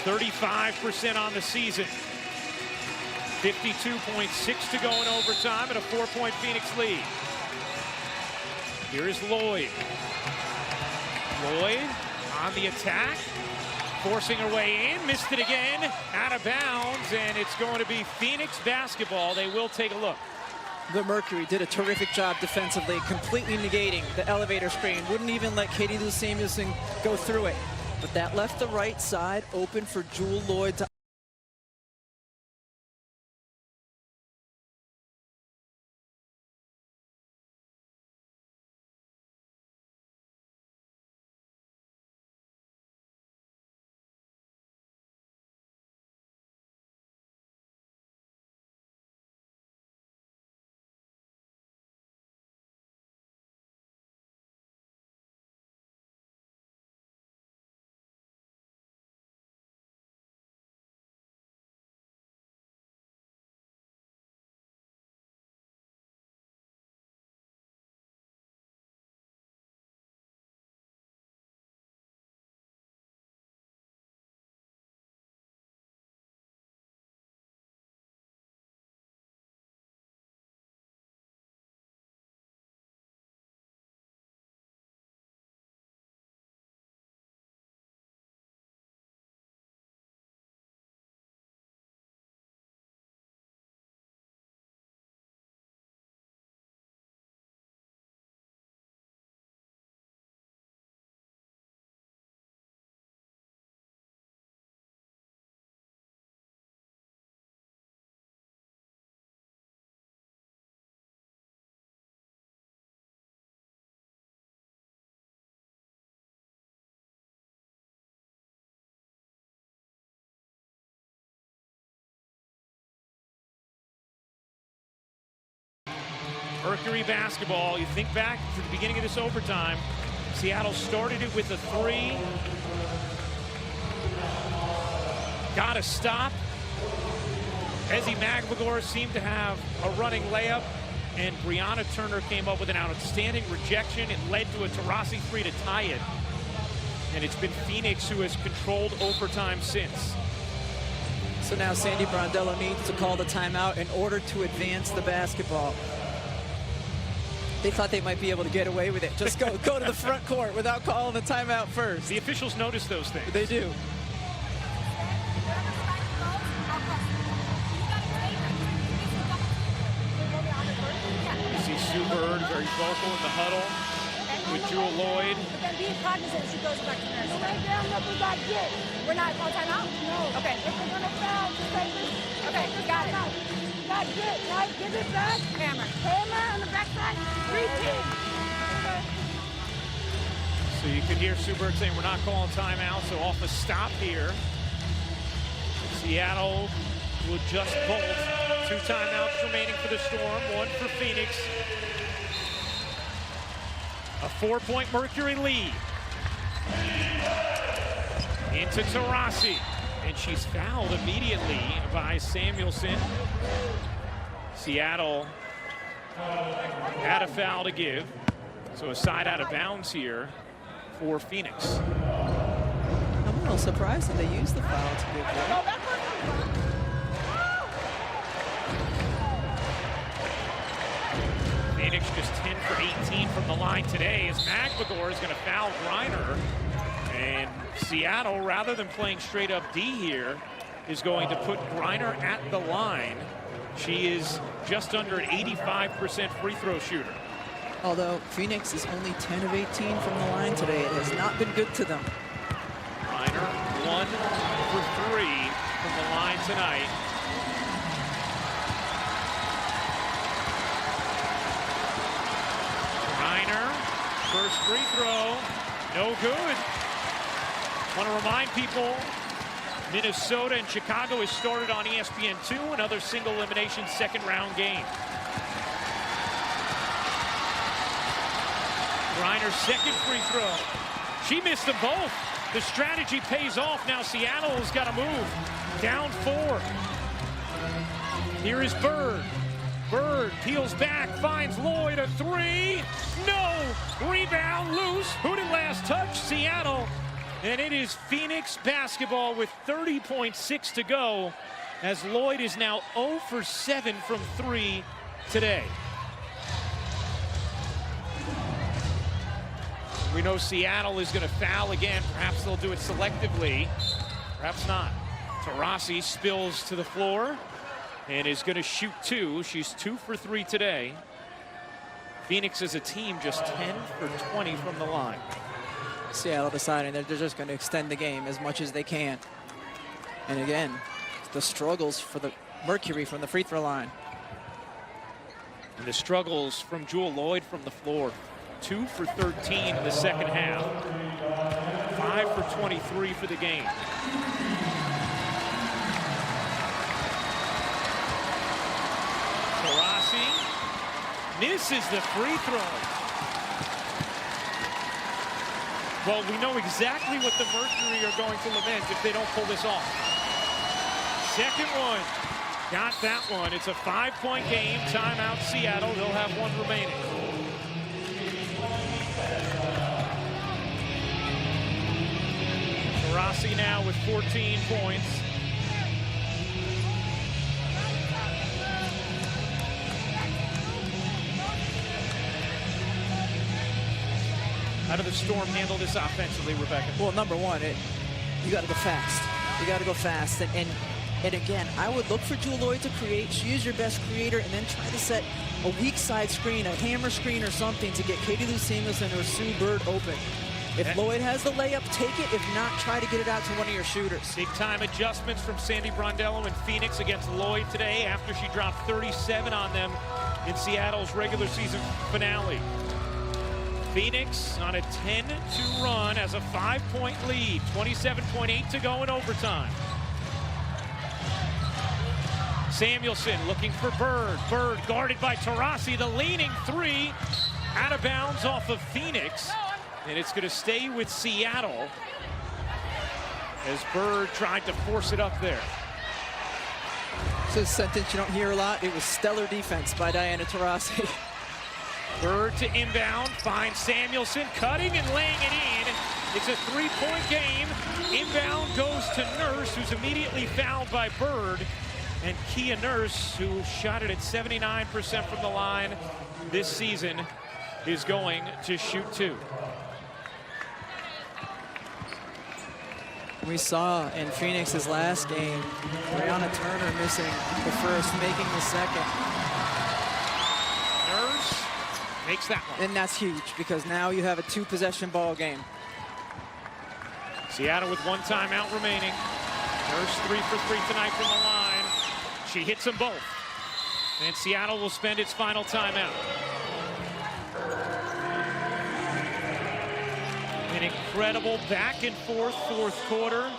35% on the season. 52.6 to go in overtime and a 4-point Phoenix lead. Here is Lloyd. Lloyd on the attack, forcing her way in, missed it again, out of bounds, and it's going to be Phoenix basketball. They will take a look. The Mercury did a terrific job defensively, completely negating the elevator screen. Wouldn't even let Katie Lou Samuelson go through it. But that left the right side open for Jewel Lloyd to Mercury basketball. You think back to the beginning of this overtime. Seattle started it with a 3. Got a stop. Ezzy Magbogor seemed to have a running layup, and Brianna Turner came up with an outstanding rejection. It led to a Taurasi 3 to tie it. And it's been Phoenix who has controlled overtime since. So now Sandy Brondello needs to call the timeout in order to advance the basketball. They thought they might be able to get away with it. Just go to the front court without calling the timeout first. The officials notice those things. They do. You see Sue Bird very vocal in the huddle with Jewel Lloyd. But then being cognizant, she goes back to nurse. Right down, what we got get. We're not on timeout? No. Okay. If we're gonna foul, just like this. Okay, got it. Got it, right? Give it back. Hammer. Hammer on the backside. 3-10. So you could hear Sue Bird saying we're not calling timeout, so off a stop here. Seattle will just bolt. 2 timeouts remaining for the Storm, 1 for Phoenix. A 4-point Mercury lead. Into Taurasi. And she's fouled immediately by Samuelson. Seattle Had a foul to give. So a side out of bounds here for Phoenix. I'm a little surprised that they used the foul to give there. Phoenix just 10 for 18 from the line today as Magvagor is going to foul Griner. And Seattle, rather than playing straight up D here, is going to put Griner at the line. She is just under an 85% free throw shooter. Although Phoenix is only 10 of 18 from the line today, it has not been good to them. Griner 1 for 3 from the line tonight. Griner, first free throw, no good. Want to remind people, Minnesota and Chicago is started on ESPN2, another single elimination second round game. Griner's second free throw. She missed them both. The strategy pays off. Now Seattle's got to move. Down 4. Here is Bird. Bird peels back, finds Lloyd, a 3. No! Rebound loose. Who did last touch? Seattle. And it is Phoenix basketball with 30.6 to go, as Lloyd is now 0 for 7 from 3 today. We know Seattle is going to foul again. Perhaps they'll do it selectively. Perhaps not. Taurasi spills to the floor and is going to shoot 2. She's 2 for 3 today. Phoenix as a team just 10 for 20 from the line. Seattle deciding that they're just going to extend the game as much as they can. And again, the struggles for the Mercury from the free throw line. And the struggles from Jewel Lloyd from the floor. 2 for 13 in the second half. 5 for 23 for the game. Taurasi misses the free throw. Well, we know exactly what the Mercury are going to lament if they don't pull this off. Second one. Got that one. It's a 5-point game. Timeout Seattle. They'll have 1 remaining. Taurasi now with 14 points. How did the Storm handle this offensively, Rebecca? Well, number one, you got to go fast. You got to go fast. And again, I would look for Jewel Lloyd to create. She is your best creator, and then try to set a weak side screen, a hammer screen or something to get Katie Lou Samuelson or Sue Bird open. If Lloyd has the layup, take it. If not, try to get it out to one of your shooters. Big-time adjustments from Sandy Brondello and Phoenix against Lloyd today after she dropped 37 on them in Seattle's regular season finale. Phoenix on a 10-2 run as a 5-point lead. 27.8 to go in overtime. Samuelson looking for Bird. Bird guarded by Taurasi. The leaning 3 out of bounds off of Phoenix. And it's going to stay with Seattle as Bird tried to force it up there. It's a sentence you don't hear a lot. It was stellar defense by Diana Taurasi. Bird to inbound, finds Samuelson, cutting and laying it in. It's a 3-point game. Inbound goes to Nurse, who's immediately fouled by Bird. And Kia Nurse, who shot it at 79% from the line this season, is going to shoot 2. We saw in Phoenix's last game, Brianna Turner missing the first, making the second. Nurse makes that one. And that's huge because now you have a 2-possession ball game. Seattle with 1 timeout remaining. Nurse 3 for 3 tonight from the line. She hits them both. And Seattle will spend its final timeout. An incredible back and forth fourth quarter.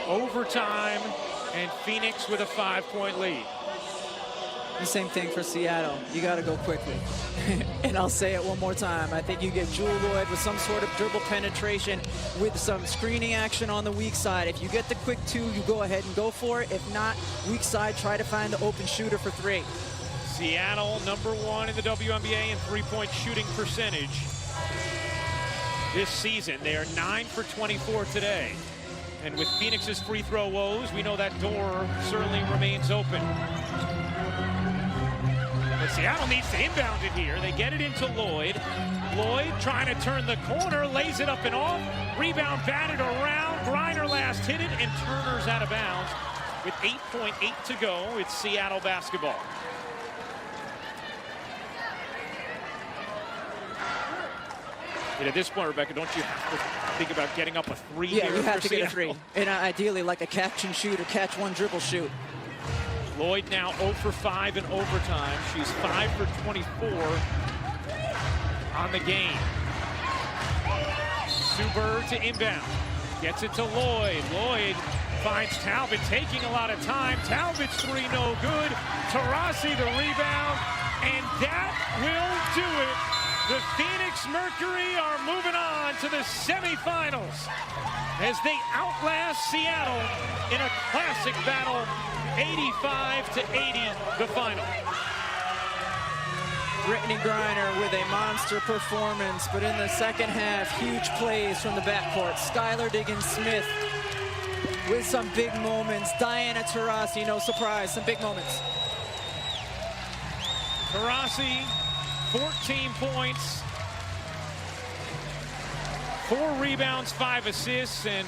Overtime, and Phoenix with a 5-point lead. The same thing for Seattle. You got to go quickly. And I'll say it one more time. I think you get Jewel Lloyd with some sort of dribble penetration with some screening action on the weak side. If you get the quick two, you go ahead and go for it. If not, weak side, try to find the open shooter for three. Seattle, #1 in the WNBA in three-point shooting percentage this season. They are 9 for 24 today. And with Phoenix's free throw woes, we know that door certainly remains open. But Seattle needs to inbound it here. They get it into Lloyd. Lloyd trying to turn the corner, lays it up and off. Rebound batted around. Griner last hit it, and Turner's out of bounds. With 8.8 to go, it's Seattle basketball. And at this point, Rebecca, don't you have to think about getting up a three here? Yeah, you have to get a Seattle? three. And ideally, like a catch and shoot or catch one dribble shoot. Lloyd now 0 for 5 in overtime. She's 5 for 24 on the game. Sue Bird to inbound. Gets it to Lloyd. Lloyd finds Talbot taking a lot of time. Talbot's three no good. Taurasi the rebound. And that will do it. The Phoenix Mercury are moving on to the semifinals as they outlast Seattle in a classic battle, 85-80, the final. Brittany Griner with a monster performance, but in the second half, huge plays from the backcourt. Skylar Diggins-Smith with some big moments. Diana Taurasi, no surprise, some big moments. Taurasi, 14 points, 4 rebounds, 5 assists, and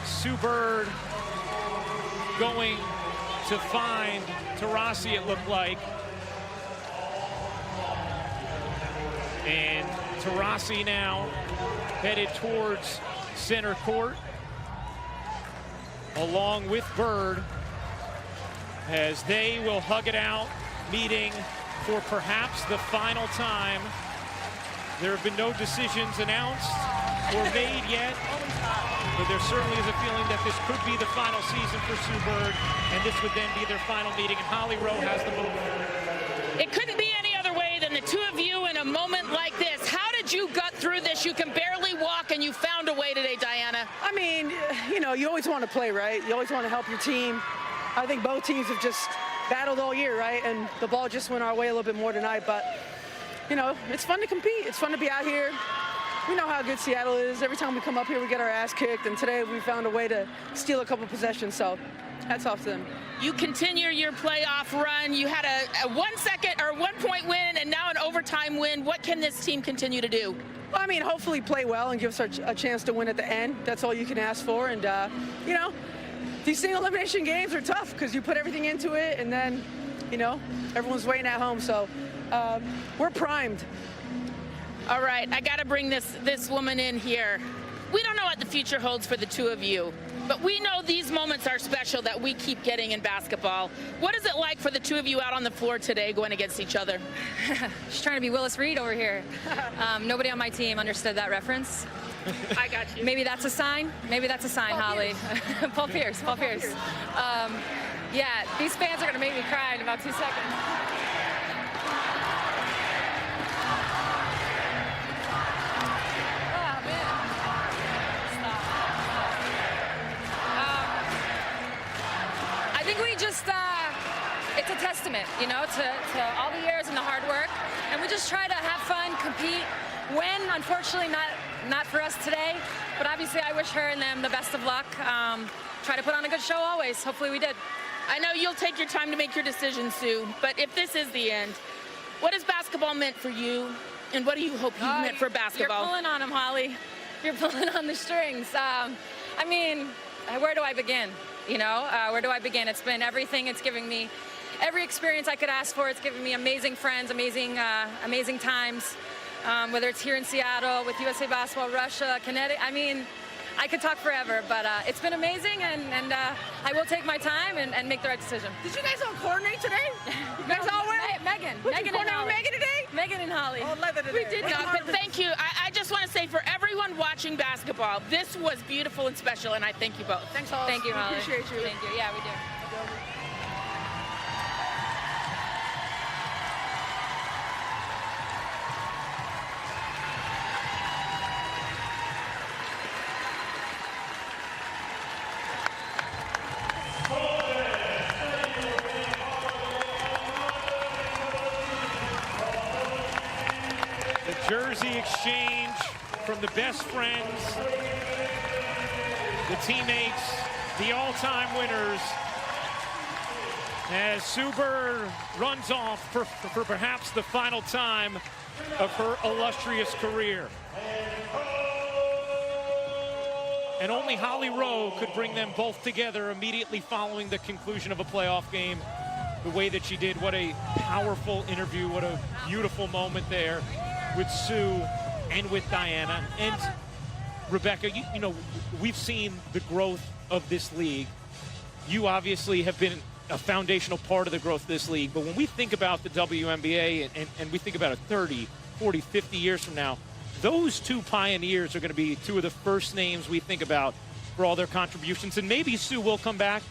Sue Bird going to find Taurasi, it looked like. And Taurasi now headed towards center court, along with Bird, as they will hug it out, meeting for perhaps the final time. There have been no decisions announced or made yet, but there certainly is a feeling that this could be the final season for Sue Bird, and this would then be their final meeting, and Holly Rowe has the move. It couldn't be any other way than the two of you in a moment like this. How did you gut through this? You can barely walk, and you found a way today, Diana. I mean, you know, you always want to play, right? You always want to help your team. I think both teams have just battled all year, right? And the ball just went our way a little bit more tonight, but, you know, it's fun to compete. It's fun to be out here. We know how good Seattle is. Every time we come up here, we get our ass kicked, and today we found a way to steal a couple possessions, so hats off to them. You continue your playoff run. You had a 1-point win and now an overtime win. What can this team continue to do? Well, I mean, hopefully play well and give us a chance to win at the end. That's all you can ask for, and, you know, these single elimination games are tough because you put everything into it, and then, you know, everyone's waiting at home, so we're primed. All right, I got to bring this woman in here. We don't know what the future holds for the two of you, but we know these moments are special that we keep getting in basketball. What is it like for the two of you out on the floor today going against each other? She's trying to be Willis Reed over here. Nobody on my team understood that reference. I got you. Maybe that's a sign. Maybe that's a sign, Paul Holly. Paul Pierce. Yeah, these fans are going to make me cry in about 2 seconds. I think we just, it's a testament, you know, to all the years and the hard work. And we just try to have fun, compete, win. Unfortunately, not for us today. But obviously, I wish her and them the best of luck. Try to put on a good show always. Hopefully we did. I know you'll take your time to make your decision, Sue, but if this is the end, what has basketball meant for you, and what do you hope you've meant for basketball? You're pulling on them, Holly. You're pulling on the strings. I mean, where do I begin? You know, where do I begin? It's been everything. It's given me every experience I could ask for. It's given me amazing friends, amazing times, whether it's here in Seattle, with USA Basketball, Russia, Connecticut. I mean, I could talk forever, but it's been amazing, and I will take my time and make the right decision. Did you guys all coordinate today? You guys all went? Megan. Megan and Holly. Megan today? Megan and Holly. Oh, leather today. We did not, but thank you. I just want to say for everyone watching basketball, this was beautiful and special, and I thank you both. Thanks, Holly. Thank you, Holly. Appreciate you. Thank you. Yeah, we do. jersey exchange from the best friends, the teammates, the all-time winners, as Sue Bird runs off for perhaps the final time of her illustrious career. And only Holly Rowe could bring them both together immediately following the conclusion of a playoff game the way that she did. What a powerful interview, what a beautiful moment there with Sue and with Diana. And Rebecca, you know, we've seen the growth of this league. You obviously have been a foundational part of the growth of this league, but when we think about the WNBA and we think about it 30, 40, 50 years from now, those two pioneers are going to be two of the first names we think about for all their contributions. And maybe Sue will come back,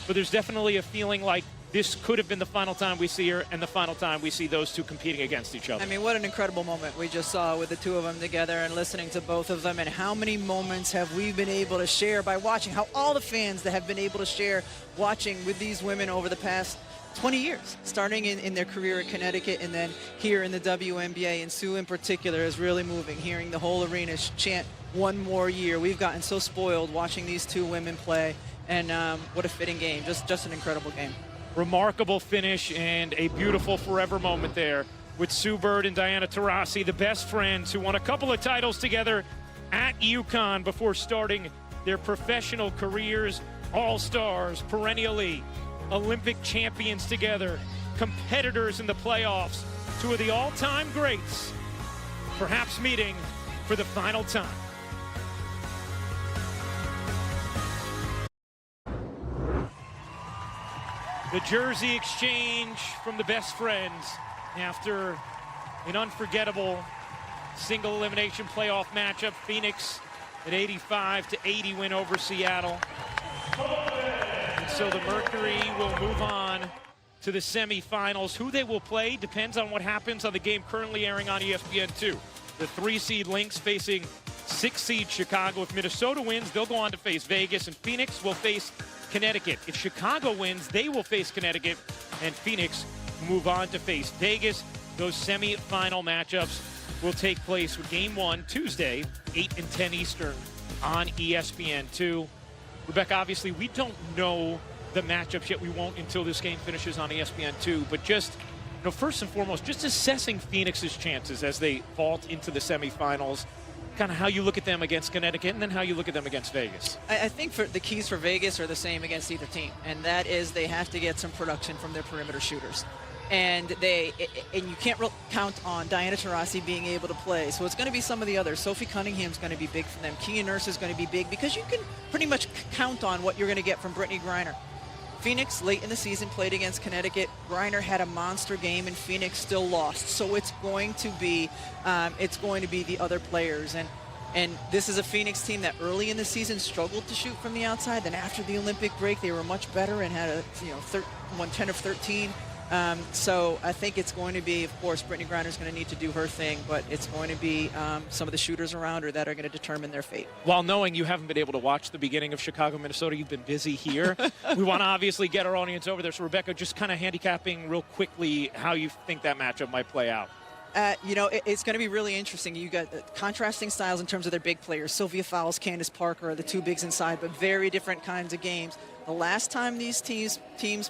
but there's definitely a feeling like this could have been the final time we see her and the final time we see those two competing against each other. I mean, what an incredible moment we just saw with the two of them together and listening to both of them, and how many moments have we been able to share by watching, how all the fans that have been able to share watching with these women over the past 20 years, starting in their career at Connecticut and then here in the WNBA. And Sue in particular is really moving, hearing the whole arena chant one more year. We've gotten so spoiled watching these two women play, and what a fitting game, just an incredible game. Remarkable finish and a beautiful forever moment there with Sue Bird and Diana Taurasi, the best friends who won a couple of titles together at UConn before starting their professional careers. All-stars, perennially Olympic champions together, competitors in the playoffs, two of the all-time greats, perhaps meeting for the final time. The jersey exchange from the best friends after an unforgettable single elimination playoff matchup. Phoenix an 85-80 win over Seattle. And so the Mercury will move on to the semifinals. Who they will play depends on what happens on the game currently airing on ESPN2. The 3-seed Lynx facing 6-seed Chicago. If Minnesota wins, they'll go on to face Vegas, and Phoenix will face Connecticut. If Chicago wins, they will face Connecticut, and Phoenix will move on to face Vegas. Those semifinal matchups will take place with Game 1 Tuesday, 8 and 10 Eastern on ESPN2. Rebecca, obviously, we don't know the matchups yet. We won't until this game finishes on ESPN2. But just, you know, first and foremost, just assessing Phoenix's chances as they vault into the semifinals. Kind of how you look at them against Connecticut and then how you look at them against Vegas. I think the keys for Vegas are the same against either team, and that is they have to get some production from their perimeter shooters. And you can't count on Diana Taurasi being able to play. So it's going to be some of the others. Sophie Cunningham's going to be big for them. Kia Nurse is going to be big because you can pretty much count on what you're going to get from Brittany Griner. Phoenix, late in the season, played against Connecticut. Griner had a monster game, and Phoenix still lost. So it's going to be the other players. And this is a Phoenix team that early in the season struggled to shoot from the outside. Then after the Olympic break, they were much better and had won 10 of 13. So I think it's going to be, of course, Brittany Griner's going to need to do her thing, but it's going to be some of the shooters around her that are going to determine their fate. While knowing you haven't been able to watch the beginning of Chicago, Minnesota, you've been busy here. We want to obviously get our audience over there. So, Rebecca, just kind of handicapping real quickly how you think that matchup might play out. It's going to be really interesting. You got contrasting styles in terms of their big players. Sylvia Fowles, Candace Parker are the two bigs inside, but very different kinds of games. The last time these teams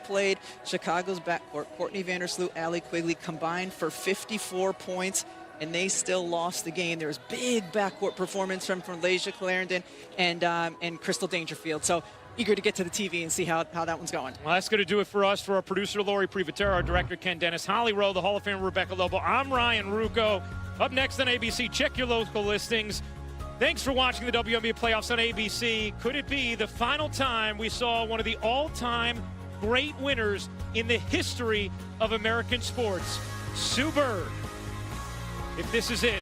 played, Chicago's backcourt, Courtney Vandersloot, Allie Quigley, combined for 54 points, and they still lost the game. There was big backcourt performance from Lasia Clarendon and Crystal Dangerfield. So eager to get to the TV and see how that one's going. Well, that's going to do it for us. For our producer, Lori Privatera, our director, Ken Dennis, Holly Rowe, the Hall of Famer, Rebecca Lobo. I'm Ryan Rucco. Up next on ABC, check your local listings. Thanks for watching the WNBA playoffs on ABC. Could it be the final time we saw one of the all-time great winners in the history of American sports, Sue Bird? If this is it,